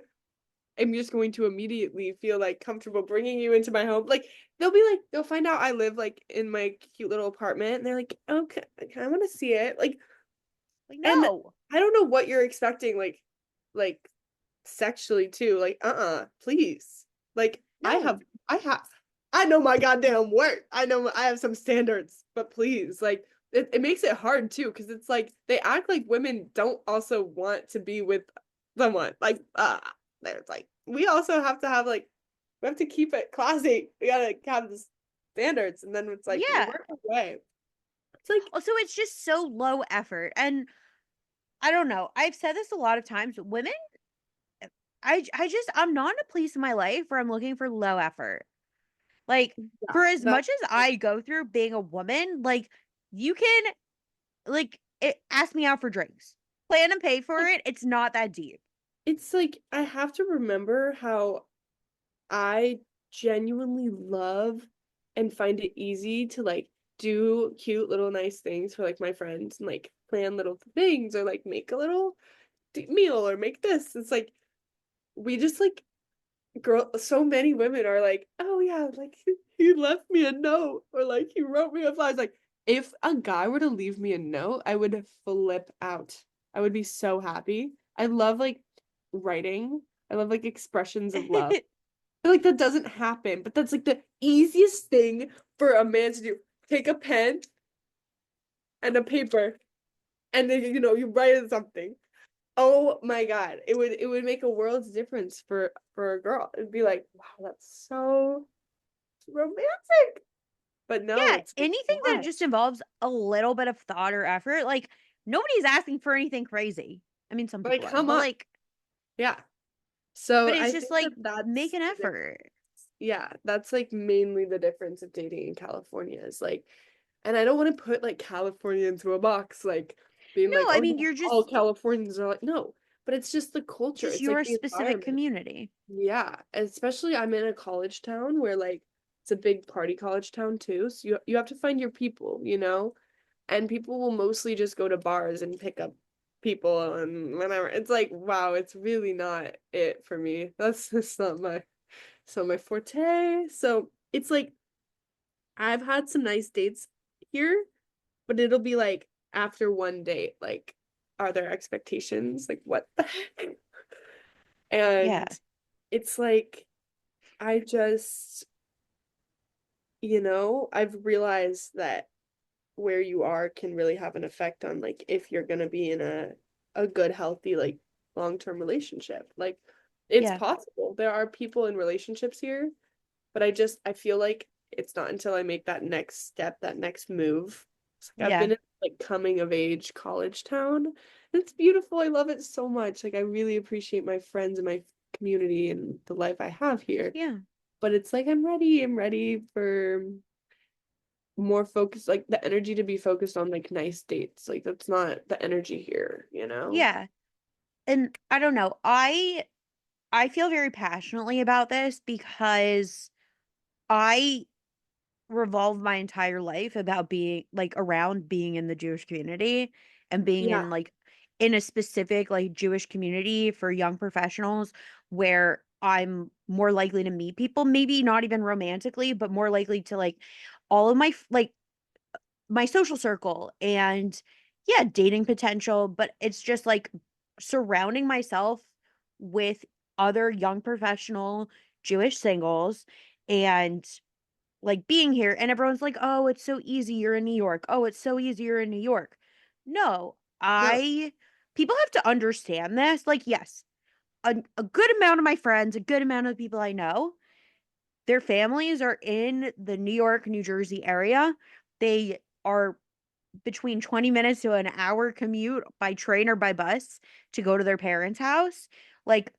am just going to immediately feel like comfortable bringing you into my home? Like they'll find out I live like in my cute little apartment and they're like, "Okay, I want to see it." Like, And no. I don't know what you're expecting like sexually too. Like, please. Like No. I have I know my goddamn work. I know I have some standards, but please, like it makes it hard too, because it's like they act like women don't also want to be with someone. Like, there's like we also have to have like we have to keep it classy. We gotta have the standards, and then it's like we Yeah. work our way. It's like Also, it's just so low effort. And I don't know. I've said this a lot of times. Women, I'm not in a place in my life where I'm looking for low effort. Like, yeah, for as that much as I go through being a woman, like, you can, like, ask me out for drinks, plan and pay for like it. It's not that deep. it's like I have to remember how I genuinely love and find it easy to like do cute little nice things for like my friends and like plan little things or like make a little meal or make this. It's like we just like girl so many women are like, "Oh yeah, like he left me a note or like he wrote me a flower." It's like if a guy were to leave me a note, I would flip out. I would be so happy. I love like writing. I love like expressions of love feel like that doesn't happen, but that's like the easiest thing for a man to do. Take a pen and a paper, and then you write something. Oh my God, it would make a world's difference for a girl. It'd be like, wow, that's so romantic. But no, Yeah, it's anything that not. just involves a little bit of thought or effort, like, nobody's asking for anything crazy. I mean, some Like, people are, come but on. like, Yeah. So but it's I just think like, that make that's an the difference. effort. Yeah, that's like mainly the difference of dating in California is like, and I don't want to put like California into a box, like being No, like, I oh mean, yeah, you're all just Californians are like, no, but it's just the culture. just It's like your the specific environment. community. Yeah, especially I'm in a college town where like it's a big party college town too, so you have to find your people. And people will mostly just go to bars and pick up people and whatever. It's like, wow, it's really not it for me. That's just not my forte. So it's like I've had some nice dates here, but it'll be like after one date, like, are there expectations? Like, what the heck? Yeah. And it's like, I just, I've realized that where you are can really have an effect on like if you're gonna be in a good, healthy, like long-term relationship. Like, it's Yeah. possible. There are people in relationships here, but I feel like it's not until I make that next step, that next move. It's like I've Yeah. been in like coming of age college town, and it's beautiful. I love it so much. Like I really appreciate my friends and my community and the life I have here. Yeah. But it's like I'm ready. I'm ready for more focus, like the energy to be focused on like nice dates. Like that's not the energy here, you know? Yeah. And I don't know. I feel very passionately about this because I revolve my entire life about being like around being in the Jewish community and being Yeah, in like in a specific like Jewish community for young professionals where I'm more likely to meet people, maybe not even romantically, but more likely to like all of like my social circle and yeah, dating potential, but it's just like surrounding myself with other young professional Jewish singles and like being here and everyone's like, "Oh, it's so easy you're in New York. Oh, it's so easy you're in New York." No, no, I people have to understand this. Like, yes, a good amount of my friends, a good amount of the people I know, their families are in the New York, New Jersey area. They are between 20 minutes to an hour commute by train or by bus to go to their parents' house. Like,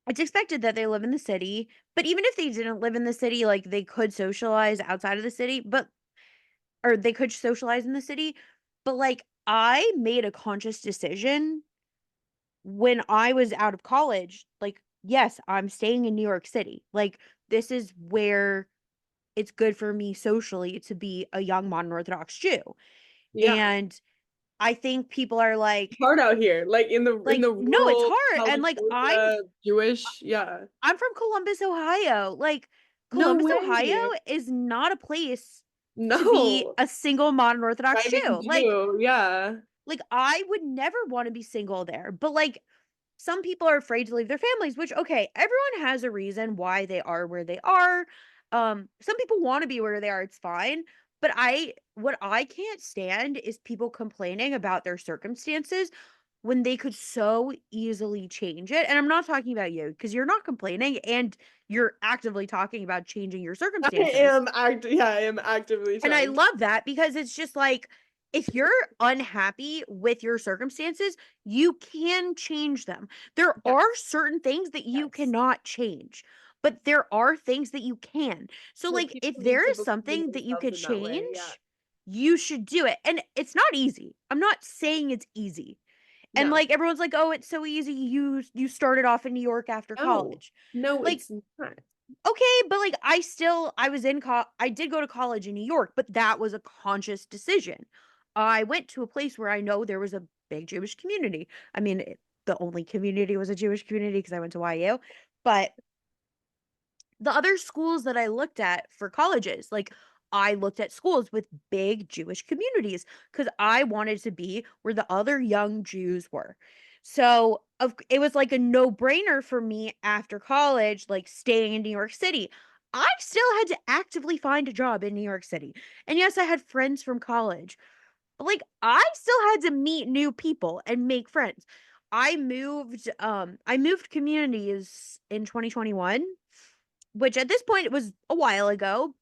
it's expected that they live in the city, but even if they didn't live in the city, like they could socialize outside of the city, but or they could socialize in the city. But like I made a conscious decision when I was out of college, like, yes, I'm staying in New York City. Like, this is where it's good for me socially to be a young modern Orthodox Jew. yeah. And I think people are Hard out here, like in the no, it's rural hard. And like California Jewish, yeah. I'm from Columbus, Ohio. Like No Columbus, Ohio way. is not a place to be No. a single modern Orthodox Thriving Jew. Like Jew, yeah. I would never want to be single there. But like some people are afraid to leave their families, which okay, everyone has a reason why they are where they are. Some people want to be where they are, it's fine. But what I can't stand is people complaining about their circumstances when they could so easily change it. And I'm not talking about you because you're not complaining and you're actively talking about changing your circumstances. I am actively And I trying to. love that because it's just like, if you're unhappy with your circumstances, you can change them. There Yes, are certain things that you yes. cannot change, but there are things that you can. So, Like like, if people need there to is believe in something that you themselves could in that way. Yeah. change, you should do it. And it's not easy. I'm not saying it's easy. And No. like everyone's like, "Oh, it's so easy. You started off in New York after No. college." No, Like it's not. okay, but like I was in I did go to college in New York, but that was a conscious decision. I went to a place where I know there was a big Jewish community. I mean, the only community was a Jewish community because I went to YU, but the other schools that I looked at for colleges, like I looked at schools with big Jewish communities because I wanted to be where the other young Jews were. So it was like a no brainer for me after college, like staying in New York City. I still had to actively find a job in New York City. And yes, I had friends from college, but like I still had to meet new people and make friends. I moved communities in 2021, which at this point it was a while ago,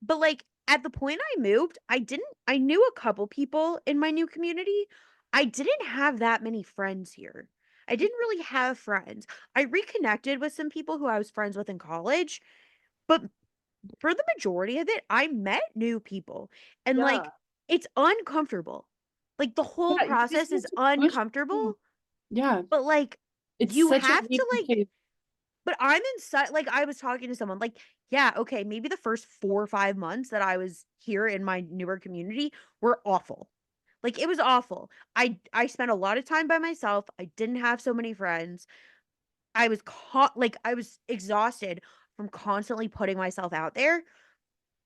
but like at the point I moved, I knew a couple people in my new community. I didn't have that many friends here. I didn't really have friends. I reconnected with some people who I was friends with in college, but for the majority of it, I met new people and Yeah. like it's uncomfortable. Like the whole Yeah, you just process have is to push through. uncomfortable, Yeah. but like It's you such a have leap to of like faith. but I'm in such like I was talking to someone like, yeah, okay, maybe the first 4 or 5 months that I was here in my newer community were awful. Like it was awful. I spent a lot of time by myself. I didn't have so many friends. I was exhausted from constantly putting myself out there.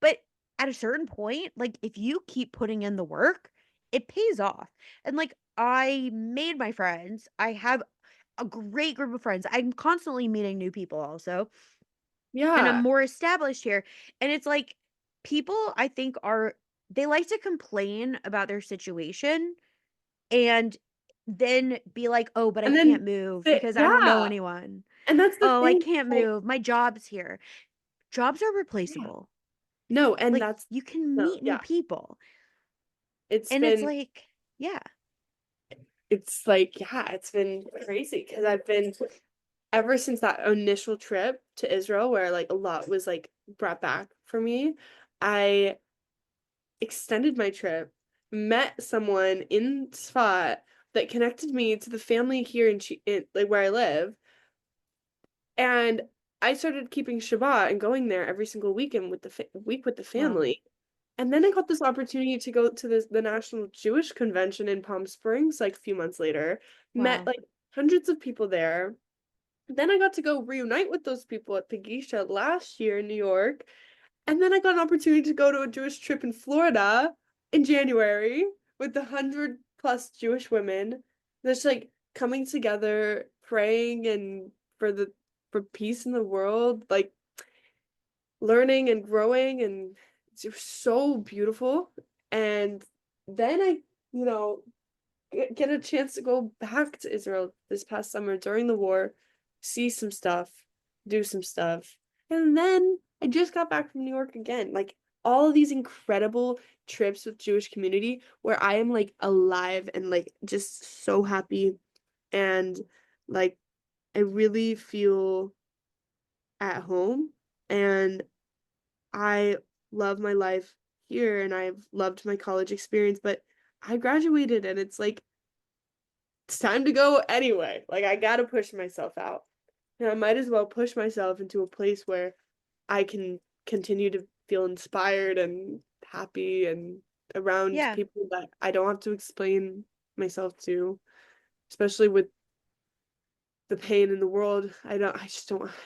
But at a certain point, like if you keep putting in the work, it pays off. And like I made my friends. I have a great group of friends. I'm constantly meeting new people also, and I'm Yeah. more established here. And it's like people I think are they like to complain about their situation and then be like, "Oh, but I And can't then move because I don't know yeah. anyone. And that's the Oh, I thing. can't Like, move. My job's here." Jobs are yeah. replaceable. No, and Like that's you can no, meet new yeah. people. It's And it's been like, yeah, it's like, yeah, it's been crazy because I've been ever since that initial trip to Israel where like a lot was like brought back for me, I extended my trip, met someone in Sfat that connected me to the family here in like where I live, and I started keeping Shabbat and going there every single weekend with the week with the wow, family. And then I got this opportunity to go to the National Jewish Convention in Palm Springs like a few months later, met wow. like hundreds of people there. Then I got to go reunite with those people at Pagisha last year in New York. And then I got an opportunity to go to a Jewish trip in Florida in January with 100+ Jewish women. That's like coming together, praying and for the for peace in the world, like learning and growing, and it's so beautiful. And then I, you know, get a chance to go back to Israel this past summer during the war, see some stuff, do some stuff. And then I just got back from New York again. Like all of these incredible trips with Jewish community where I am like alive and like just so happy, and like I really feel at home, and I love my life here and I've loved my college experience, but I graduated and it's like it's time to go anyway. Like I gotta push myself out. And I might as well push myself into a place where I can continue to feel inspired and happy and around Yeah. people that I don't have to explain myself to, especially with the pain in the world. I don't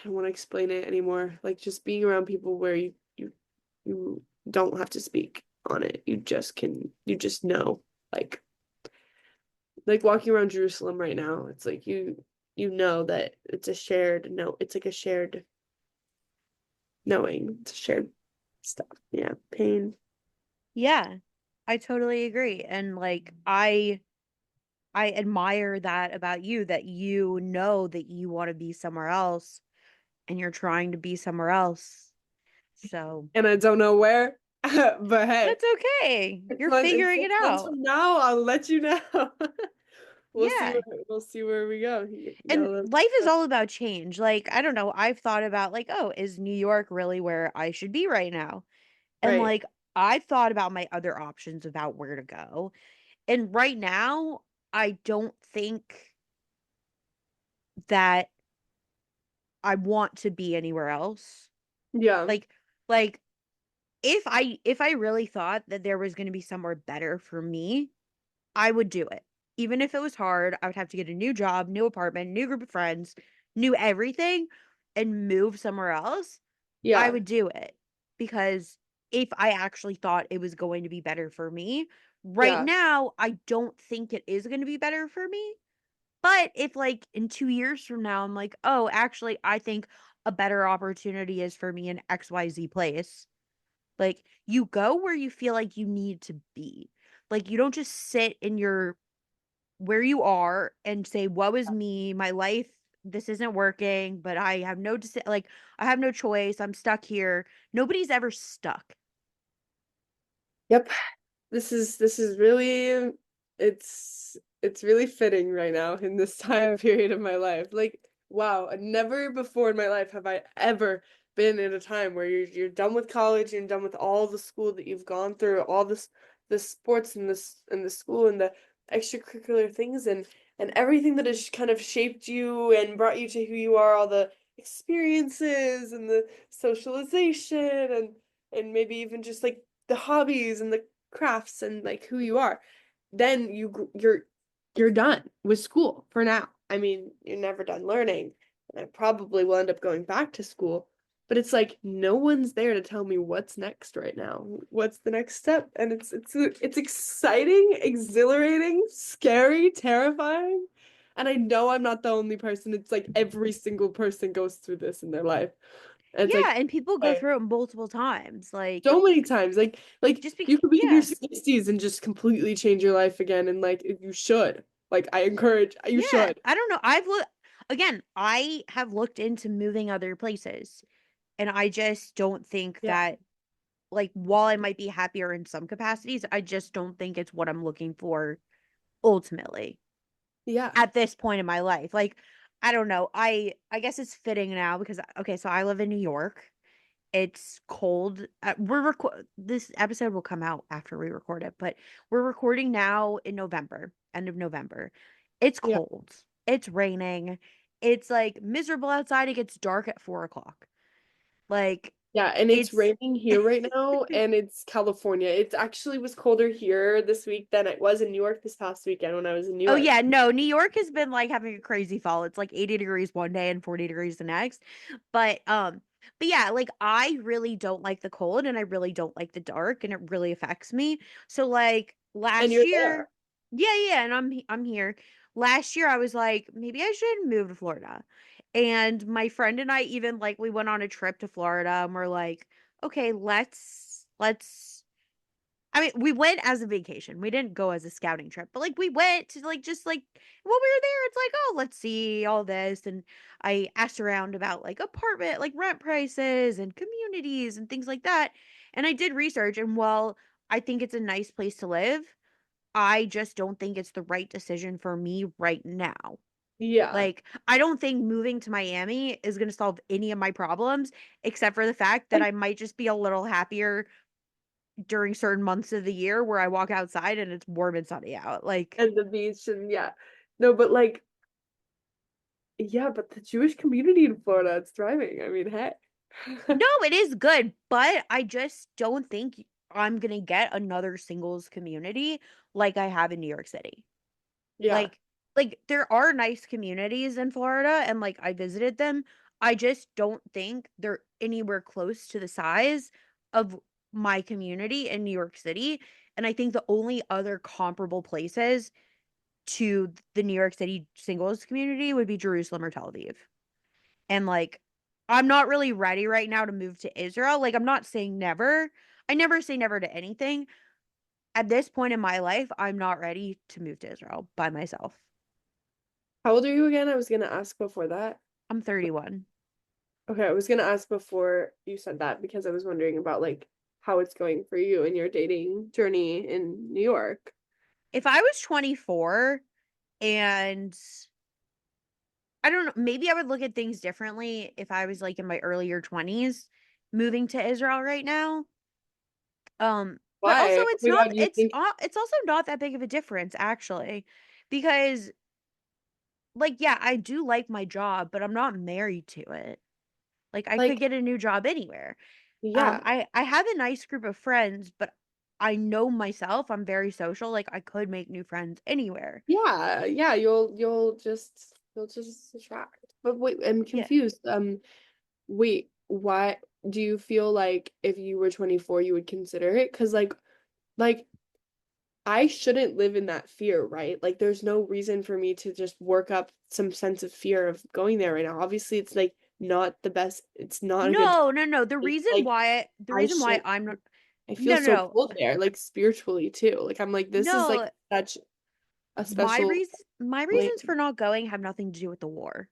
want to explain it anymore. Like just being around people where you don't have to speak on it. You just know. Like walking around Jerusalem right now, it's like you know that it's a shared no, it's like a shared knowing. It's a shared stuff. Yeah, pain. Yeah. I totally agree. And like I admire that about you, that you know that you want to be somewhere else and you're trying to be somewhere else. So And I don't know where, but hey, that's okay. You're in figuring it 6 months out. from now, I'll let you know. Yeah. We'll see where we go. And Gotta life is all about change. Like, I don't know, I've thought about like, oh, is New York really where I should be right now? And right. like I've thought about my other options about where to go. And right now, I don't think that I want to be anywhere else. Yeah. Like like if I really thought that there was going to be somewhere better for me, I would do it. Even if it was hard, I would have to get a new job, new apartment, new group of friends, new everything and move somewhere else. I Yeah. would do it because if I actually thought it was going to be better for me, right Yeah. now I don't think it is going to be better for me. But if like in 2 years from now I'm like, "Oh, actually I think a better opportunity is for me in XYZ place." Like you go where you feel like you need to be. Like you don't just sit in your where you are and say, "Woe is me, my life, this isn't working, but I have no like I have no choice. I'm stuck here." Nobody's ever stuck. Yep. This is really it's really fitting right now in this time period of my life. Like, wow, never before in my life have I ever been in a time where you're done with college and done with all the school that you've gone through, all the sports and this and the school and the extracurricular things and everything that has kind of shaped you and brought you to who you are, all the experiences and the socialization and maybe even just like the hobbies and the crafts and like who you are, then you're done with school for now. I mean, you're never done learning, and I probably will end up going back to school, but it's like no one's there to tell me what's next right now. What's the next step? And it's exciting, exhilarating, scary, terrifying. And I know I'm not the only person. It's like every single person goes through this in their life. And it's Yeah, like, and people go okay, through it multiple times. Like so many times. Like just you because could be in your yeah. 60s and just completely change your life again, and like you should. Like I encourage you Yeah, should. I don't know. I've looked again, I have looked into moving other places and I just don't think Yeah. that like while I might be happier in some capacities, I just don't think it's what I'm looking for ultimately Yeah. at this point in my life. Like, I don't know. I guess it's fitting now because okay, so I live in New York. It's cold. This episode will come out after we record it, but we're recording now in November, end of November. It's Yeah. cold. It's raining. It's like miserable outside. It gets dark at 4 o'clock. Like Yeah, and it's it's raining here right now, and it's California. It actually was colder here this week than it was in New York this past weekend when I was in New Oh York. yeah, no, New York has been like having a crazy fall. It's like 80 degrees one day and 40 degrees the next. But but yeah, like I really don't like the cold and I really don't like the dark and it really affects me. So like And last you're year, there. yeah, yeah, and I'm here. Last year I was like maybe I should move to Florida. And my friend and I even like we went on a trip to Florida and we're like, okay, let's I mean, we went as a vacation. We didn't go as a scouting trip, but like we went to like just like when we were there, it's like, oh, let's see all this. And I asked around about like apartment, like rent prices and communities and things like that. And I did research, and while I think it's a nice place to live, I just don't think it's the right decision for me right now. Yeah. Like, I don't think moving to Miami is going to solve any of my problems, except for the fact that Like, I might just be a little happier during certain months of the year where I walk outside and it's warm and sunny out. Like, and the beach and yeah. No, but like yeah, but the Jewish community in Florida, it's thriving. I mean, hey. no, it is good, but I just don't think I'm gonna get another singles community like I have in New York City. Yeah. Like, like there are nice communities in Florida and like I visited them. I just don't think they're anywhere close to the size of my community in New York City. And I think the only other comparable places to the New York City singles community would be Jerusalem or Tel Aviv. And like I'm not really ready right now to move to Israel. Like I'm not saying never. I never say never to anything. At this point in my life, I'm not ready to move to Israel by myself. How old are you again? I was gonna ask before that. I'm 31. Okay, I was gonna ask before you said that because I was wondering about like how it's going for you in your dating journey in New York. If I was 24 and I don't know, maybe I would look at things differently if I was like in my earlier 20s moving to Israel right now. But also Why? Oh my God, you think it's also not that big of a difference actually, because like yeah, I do like my job, but I'm not married to it. Like I could like get a new job anywhere. yeah. I have a nice group of friends, but I know myself, I'm very social. Like I could make new friends anywhere. Yeah, yeah, you'll just attract. But wait, I'm Yeah. confused. Wait, why do you feel like if you were 24 you would consider it? 'Cause like I shouldn't live in that fear, right? Like there's no reason for me to just work up some sense of fear of going there right now. Obviously, it's like not the best. It's not a good time. No, no, no. Like The I reason why should I'm not I feel no, no, so no. pulled there, like spiritually too. Like I'm like this is like No, such a special my place. reasons for not going have nothing to do with the war.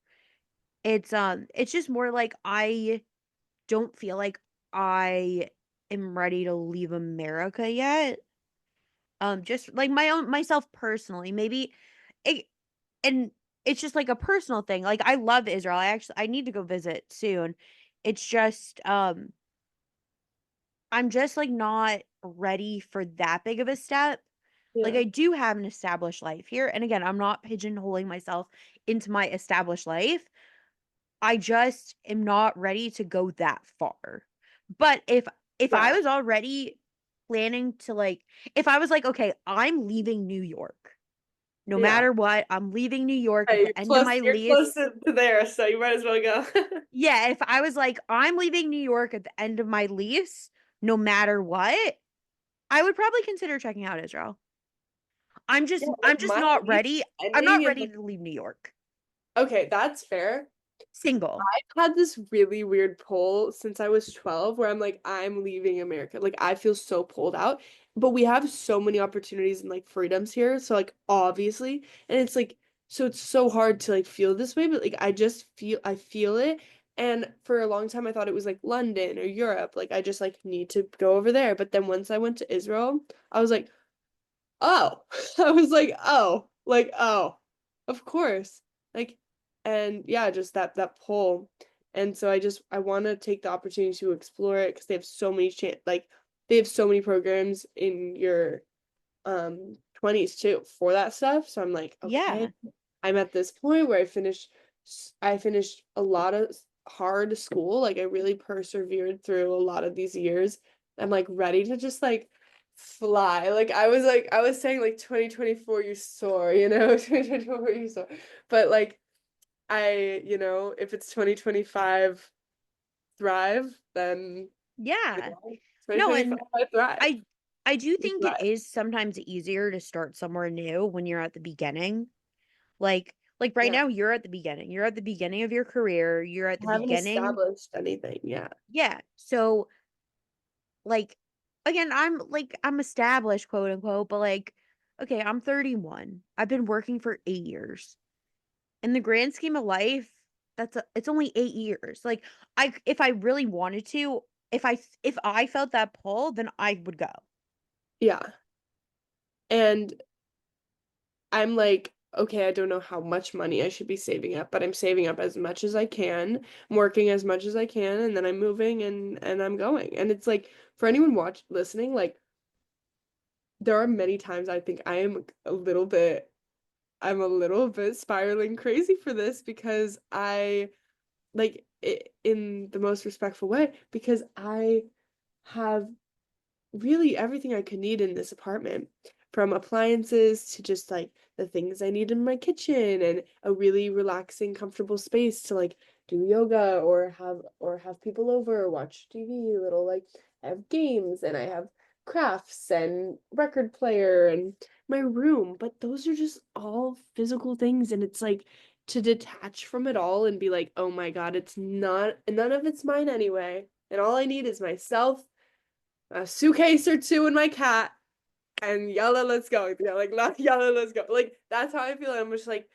It's just more like I don't feel like I am ready to leave America yet. Just like my own myself personally, maybe it and it's just like a personal thing. Like I love Israel. I need to go visit soon. It's just I'm just like not ready for that big of a step. Like Yeah. I do have an established life here. And again, I'm not pigeonholing myself into my established life. I just am not ready to go that far. But if I Yeah. was already planning to like if I was like, okay, I'm leaving New York. No Yeah. matter what, I'm leaving New York at Hey, the end of my you're close lease. to there, so you might as well go. Yeah, if I was like, I'm leaving New York at the end of my lease, no matter what, I would probably consider checking out Israel. Yeah, I'm like just my not lease ready. I'm ending not in ready like to leave New York. okay, that's fair. Single. I've had this really weird pull since I was 12 where I'm like, I'm leaving America. Like I feel so pulled out. But we have so many opportunities and like freedoms here. So like obviously, and it's like so it's so hard to like feel this way, but like I feel it. And for a long time I thought it was like London or Europe. Like I just like need to go over there. But then once I went to Israel, I was like, oh, I was like, oh, of course. Like, and yeah, just that pull. And so I want to take the opportunity to explore it because they have so many they have so many programs in your 20s too for that stuff. So I'm like, okay, Yeah. I'm at this point where I finished a lot of hard school. Like I really persevered through a lot of these years. I'm like ready to just like fly. Like I was saying like 2024 you soar, you know, 2024 you soar. But like if it's 2025 thrive, then Yeah. No, 2025 and I thrive. I I do We think it thrive. is sometimes easier to start somewhere new when you're at the beginning. Like right Yeah. now you're at the beginning. You're at the beginning of your career. You're at the I haven't beginning. established anything yet. Yeah. So like again, I'm established, quote unquote, but like okay, I'm 31. I've been working for 8 years. In the grand scheme of life, it's only 8 years. Like I if I really wanted to, if I felt that pull, then I would go. Yeah. And I'm like, okay, I don't know how much money I should be saving up, but I'm saving up as much as I can, I'm working as much as I can, and then I'm moving and I'm going. And it's like for anyone listening, like there are many times I think I'm a little bit spiraling crazy for this because I like it in the most respectful way because I have really everything I could need in this apartment, from appliances to just like the things I need in my kitchen and a really relaxing, comfortable space to like do yoga or have people over or watch TV, little like I have games and I have crafts and record player and my room, but those are just all physical things and it's like to detach from it all and be like, oh my God, it's not none of it's mine anyway. And all I need is myself, a suitcase or two, and my cat, and yalla, let's go. Yeah, like not yalla, let's go. Like that's how I feel. I'm just like,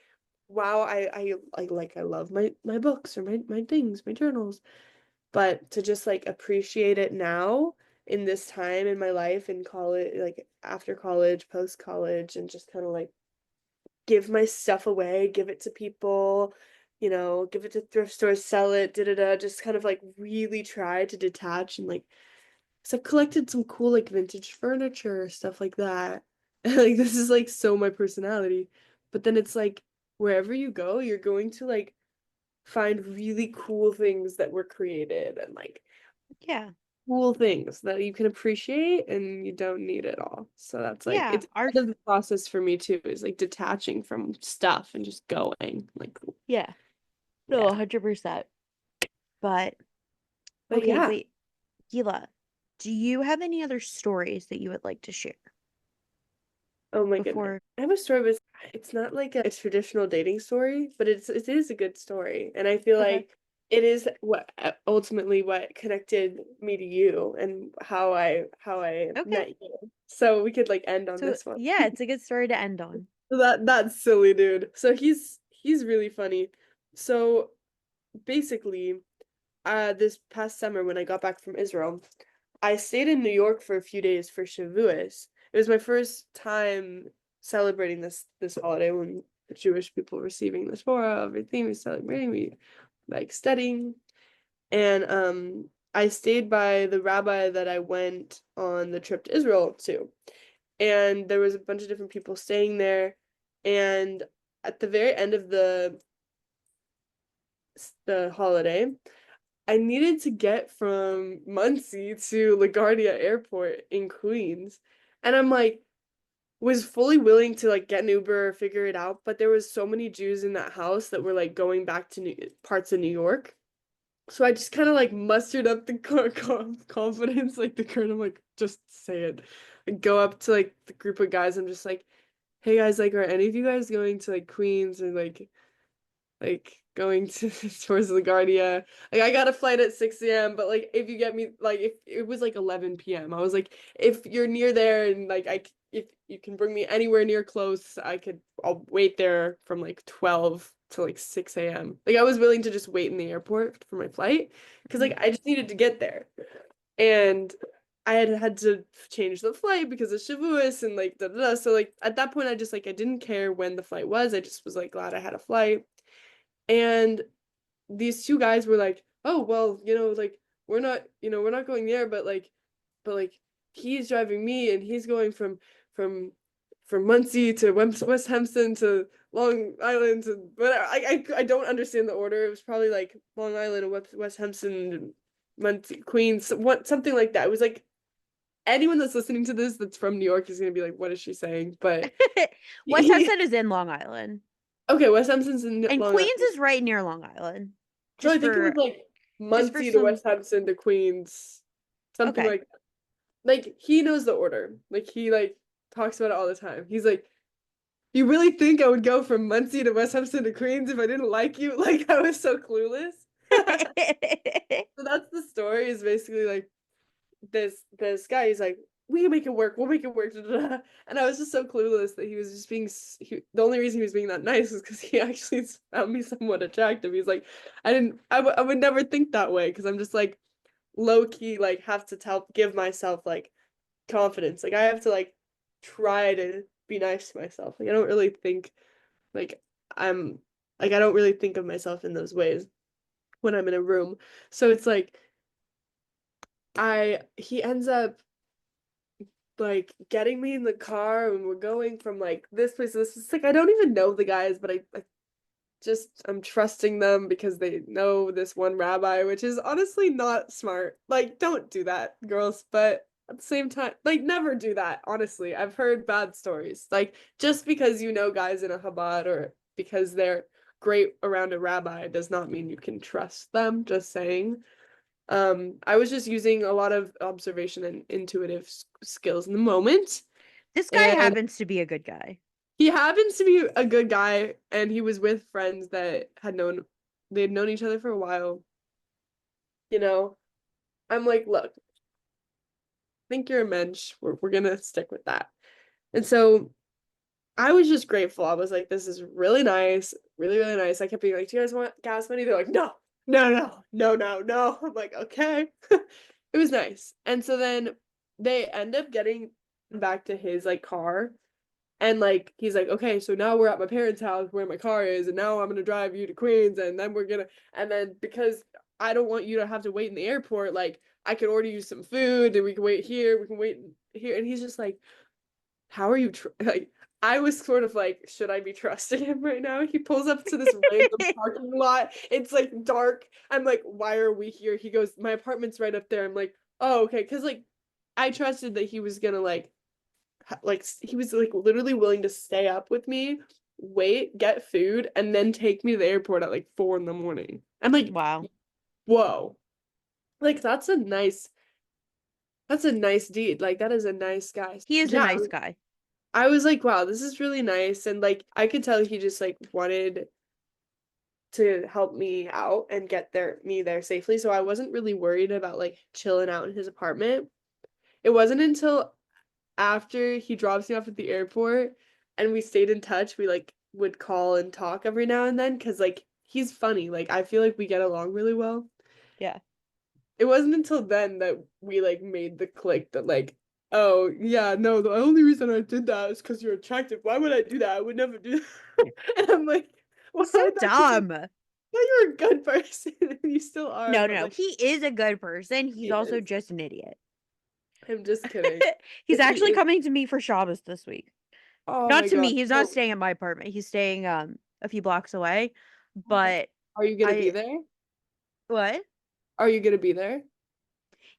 wow, I love my books or my things, my journals, but to just like appreciate it now in this time in my life in college, like after college, post college, and just kind of like give my stuff away, give it to people, give it to thrift stores, sell it, da da da. Just kind of like really try to detach and like so I've collected some cool like vintage furniture, stuff like that. Like this is like so my personality. But then it's like wherever you go, you're going to like find really cool things that were created and like Yeah. cool things that you can appreciate and you don't need it all. So that's like Yeah. it's part of the process for me too, is like detaching from stuff and just going. Like Yeah. No, yeah. 100%. But But okay, yeah. wait. Gila, do you have any other stories that you would like to share Oh my goodness. before? I have a story, but it's not like a traditional dating story, but it is a good story. And I feel Okay. like it is what ultimately what connected me to you and how I Okay. met you. So we could like end on So, this one. yeah, it's a good story to end on. That's silly, dude. So he's really funny. So basically, this past summer when I got back from Israel, I stayed in New York for a few days for Shavuos. It was my first time celebrating this holiday when the Jewish people receiving the Torah, everything we celebrating, we like studying. And I stayed by the rabbi that I went on the trip to Israel to. And there was a bunch of different people staying there. And at the very end of the holiday, I needed to get from Muncie to LaGuardia Airport in Queens. And I'm like, was fully willing to like get an Uber or figure it out, but there was so many Jews in that house that were like going back to parts of New York. So I just kind of like mustered up the confidence, like the courage. I'm like, just say it. I go up to like the group of guys. I'm just like, hey guys, like, are any of you guys going to like Queens or like going to towards LaGuardia. Like I got a flight at 6 a.m., but like if you get me like if it was like 11 p.m. I was like, if you're near there and like if you can bring me anywhere near close, I'll wait there from like 12 till like 6 a.m. Like I was willing to just wait in the airport for my flight because like I just needed to get there. And I had to change the flight because of Shavuos and like da da da. So like at that point I just like I didn't care when the flight was. I just was like glad I had a flight. And these two guys were like, "Oh, well, like we're not going there, but like he's driving me and he's going from from Muncie to West Hampton to Long Island to whatever. I don't understand the order. It was probably like Long Island and West Hampton, Muncie, Queens, what something like that. It was like anyone that's listening to this that's from New York is gonna be like, what is she saying? But West Hempstead is in Long Island, okay, West Hampton's in and Long Queens Island. is right near Long Island. So I Just think it was for like just for Muncie to some. West Hampton to Queens, something Okay. like that. Like he knows the order. Like he like talks about it all the time. He's like, "You really think I would go from Muncie to West Hampton to Queens if I didn't like you?" Like I was so clueless. So that's the story. Is basically like this guy. He's like, "We can make it work. We'll make it work." Da, da, da. And I was just so clueless that he was just being. The only reason he was being that nice is because he actually found me somewhat attractive. He's like, I would never think that way because I'm just like low key like have to give myself like confidence. Like I have to like try to be nice to myself. Like I don't really think like I'm I don't really think of myself in those ways when I'm in a room. So it's like I he ends up like getting me in the car and we're going from like this place to this. It's like I don't even know the guys, but I just I'm trusting them because they know this one rabbi, which is honestly not smart. Like, don't do that, girls. But at the same time, like, never do that. Honestly, I've heard bad stories. Like, just because you know guys in a Chabad or because they're great around a rabbi does not mean you can trust them. Just saying. I was just using a lot of observation and intuitive skills in the moment, This guy and happens to be a good guy. he happens to be a good guy, and he was with friends that they had known each other for a while. You know, I'm like, look, I think you're a mensch. We're gonna stick with that. And so I was just grateful. I was like, this is really nice, really, really nice. I kept being like, do you guys want gas money? They're like, no, no, no, no, no, no. I'm like, okay. It was nice. And so then they end up getting back to his like car. And like he's like, okay, so now we're at my parents' house where my car is, and now I'm gonna drive you to Queens, and then and then because I don't want you to have to wait in the airport, like I can order you some food, and we can wait here, we can wait here, and he's just like, how are you like? I was sort of like, should I be trusting him right now? He pulls up to this random parking lot. It's like dark. I'm like, why are we here? He goes, my apartment's right up there. I'm like, oh, okay, because like I trusted that he was gonna like he was like literally willing to stay up with me, wait, get food, and then take me to the airport at like 4 in the morning. I'm like, Wow. whoa, like that's a nice deed. Like that is a nice guy. He is a Yeah, nice guy. I was like, wow, this is really nice, and like I could tell he just like wanted to help me out and get me there safely. So I wasn't really worried about like chilling out in his apartment. It wasn't until after he drops me off at the airport and we stayed in touch, we like would call and talk every now and then because like he's funny. Like I feel like we get along really well. Yeah. It wasn't until then that we like made the click that like, oh yeah, no, the only reason I did that is because you're attractive. Why would I do that? I would never do that. And I'm like, well, He's so I dumb. thought you were a good person. And you still are, No, no, but no. like He is a good person. he He's also is. just an idiot. I'm just kidding. He's He actually is. coming to me for Shabbos this week. Oh Not my to God. me. He's not No. staying at my apartment. He's staying a few blocks away. Okay. But Are you gonna be I there? what? Are you gonna be there?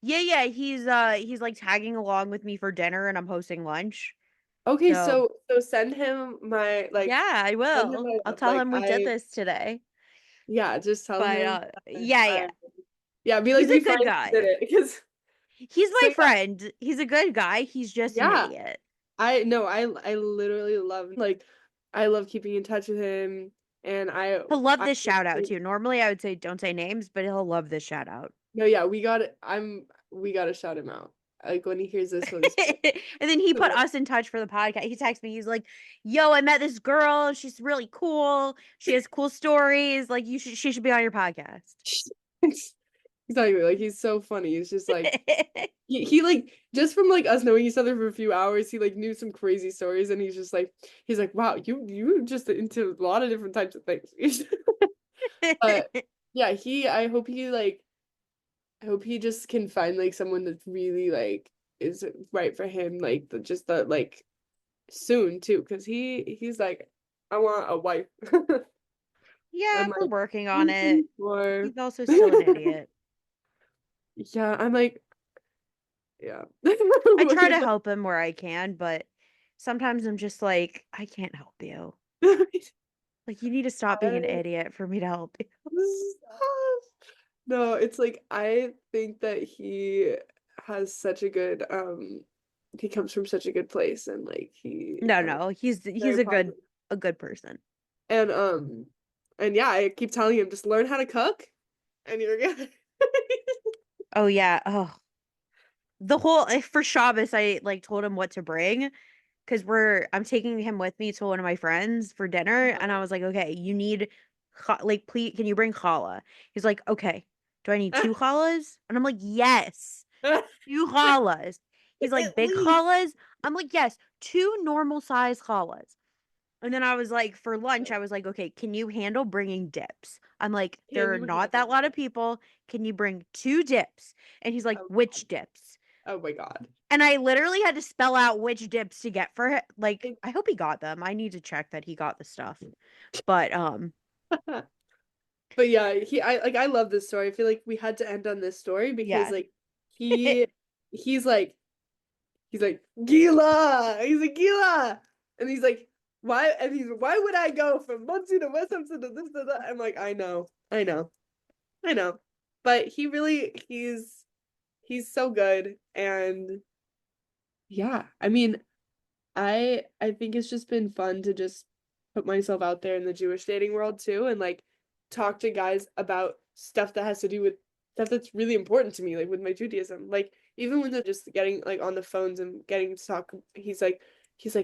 Yeah, yeah. He's like tagging along with me for dinner and I'm hosting lunch. Okay, So so send him my like yeah, I send him will. my I'll tell like him we did I this today. yeah, just tell But him yeah, yeah. I yeah, be like He's a we good finally did guy. it because He's so my friend. He's a good guy. He's just an yeah, idiot. I no, I literally love like I love keeping in touch with him and He'll love I this shout out too. Normally I would say don't say names, but he'll love this shout out. no yeah, we got to shout him out. Like when he hears this, he'll just be like, And then he put "Cool." us in touch for the podcast. He texted me. He's like, "Yo, I met this girl. She's really cool. She has cool stories. Like, she should be on your podcast." Exactly. Like he's so funny. He's just like he like just from like us knowing each other for a few hours, he like knew some crazy stories, and he's like, wow, you just into a lot of different types of things. But yeah, he I hope he just can find like someone that's really like is right for him, like just the like soon too, because he's like, I want a wife. Yeah, I'm we're like, working on it. 24. He's also still an idiot. Yeah, I'm like, yeah. I try to help him where I can, but sometimes I'm just like, I can't help you. Like, you need to stop being an I idiot for me to help you. no, it's like I think that he has such a good he comes from such a good place, and like No, no, he's very positive. a good person. And and yeah, I keep telling him just learn how to cook and you're good. Oh yeah. Oh, the whole for Shabbos, I like told him what to bring because I'm taking him with me to one of my friends for dinner, and I was like, okay, you need like please, can you bring challah? He's like, okay. Do I need two challahs? And I'm like, yes, two challahs. He's like, At big least. challahs? I'm like, yes, two normal size challahs. And then I was like, for lunch, I was like, okay, can you handle bringing dips? I'm like, Can there are you not handle that lot of it? people. Can you bring two dips? And he's like, Oh which God. dips? Oh my God. And I literally had to spell out which dips to get for him. Like, It- I hope he got them. I need to check that he got the stuff. But But yeah, I love this story. I feel like we had to end on this story because yeah. like he he's like he's like Gila. He's like Gila, and he's like why? And he's why would I go from Muncie to West Hampton to this to that? I'm like I know, but he's so good, and yeah, I mean I think it's just been fun to just put myself out there in the Jewish dating world too, and like talk to guys about stuff that has to do with stuff that's really important to me, like with my Judaism. Like even when they're just getting like on the phones and getting to talk, he's like,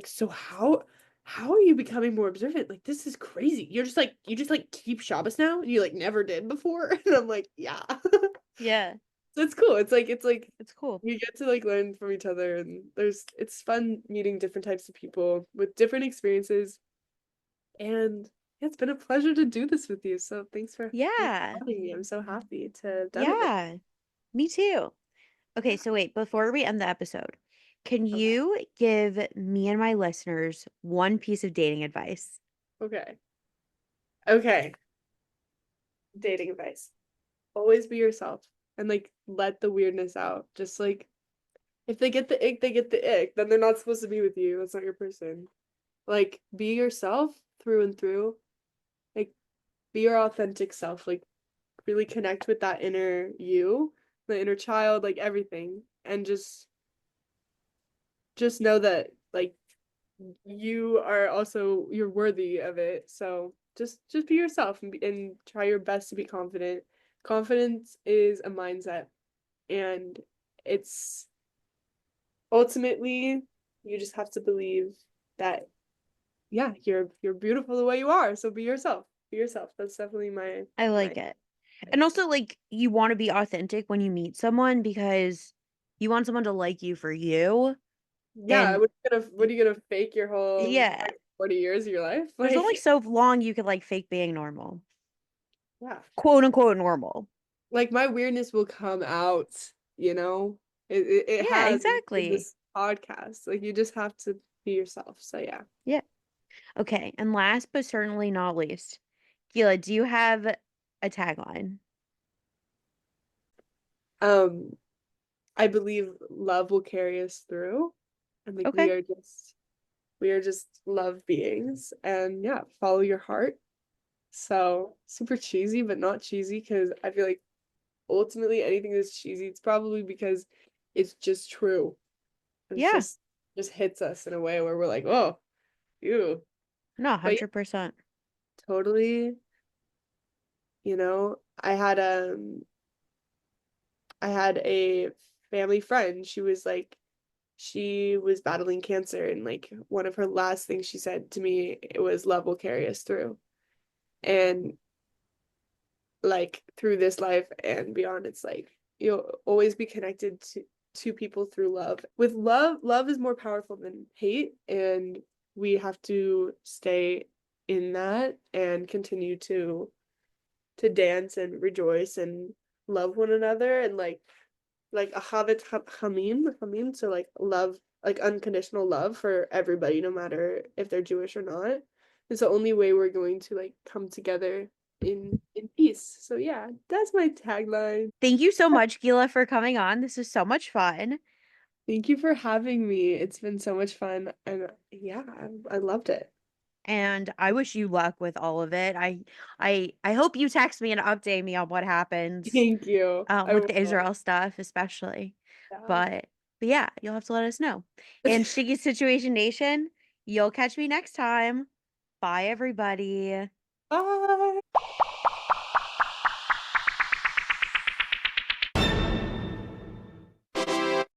so how are you becoming more observant? Like this is crazy. You just like keep Shabbos now? You like never did before? And I'm like, yeah. Yeah. So it's cool. It's like It's cool. you get to like learn from each other, and it's fun meeting different types of people with different experiences. And yeah, it's been a pleasure to do this with you. So thanks for Yeah. having me. I'm so happy to have done it with Yeah. Me too. you. Okay, so wait, before we end the episode, can Yeah. Okay. you give me and my listeners one piece of dating advice? Okay. Okay. Dating advice. Always be yourself and like let the weirdness out. Just like if they get the ick, they get the ick. Then they're not supposed to be with you. That's not your person. Like be yourself through and through. Like be your authentic self. Like really connect with that inner you, the inner child, like everything. And just know that like you are also you're worthy of it. So just be yourself and try your best to be confident. Confidence is a mindset, and it's ultimately you just have to believe that yeah, you're beautiful the way you are. So be yourself. Be yourself. That's definitely I my like it. And also, like, you want to be authentic when you meet someone because you want someone to like you for you. yeah, And what are you gonna fake your whole yeah, like 40 years of your life? there's only Like so long you could like fake being normal, yeah. quote unquote normal. Like my weirdness will come out, you know? It Yeah, has in exactly. this podcast. Like you just have to be yourself. So yeah. Yeah. Okay. And last but certainly not least, Gila, do you have a tagline? Um, I believe love will carry us through. And like Okay. we are just love beings. And yeah, follow your heart. So super cheesy, but not cheesy because I feel like ultimately anything that's cheesy, it's probably because it's just true. It's Yeah. just hits us in a way where we're like, oh, ew. No, But yeah, 100%. totally, you know, I had a family friend. She was battling cancer, and like one of her last things she said to me, it was love will carry us through. And like through this life and beyond, it's like you'll always be connected to people through love. With love, love is more powerful than hate, and we have to stay in that and continue to dance and rejoice and love one another, and like a habit hamim, so like love, like unconditional love for everybody, no matter if they're Jewish or not. It's the only way we're going to like come together in peace. So yeah, that's my tagline. Thank you so much, Gila, for coming on. This was so much fun. Thank you for having me. It's been so much fun, and yeah, I loved it. And I wish you luck with all of it. I hope you text me and update me on what happens Thank you. I with the will. Israel stuff, especially. Yeah. But yeah, you'll have to let us know. And Shticky Situation Nation, you'll catch me next time. Bye, everybody. Bye.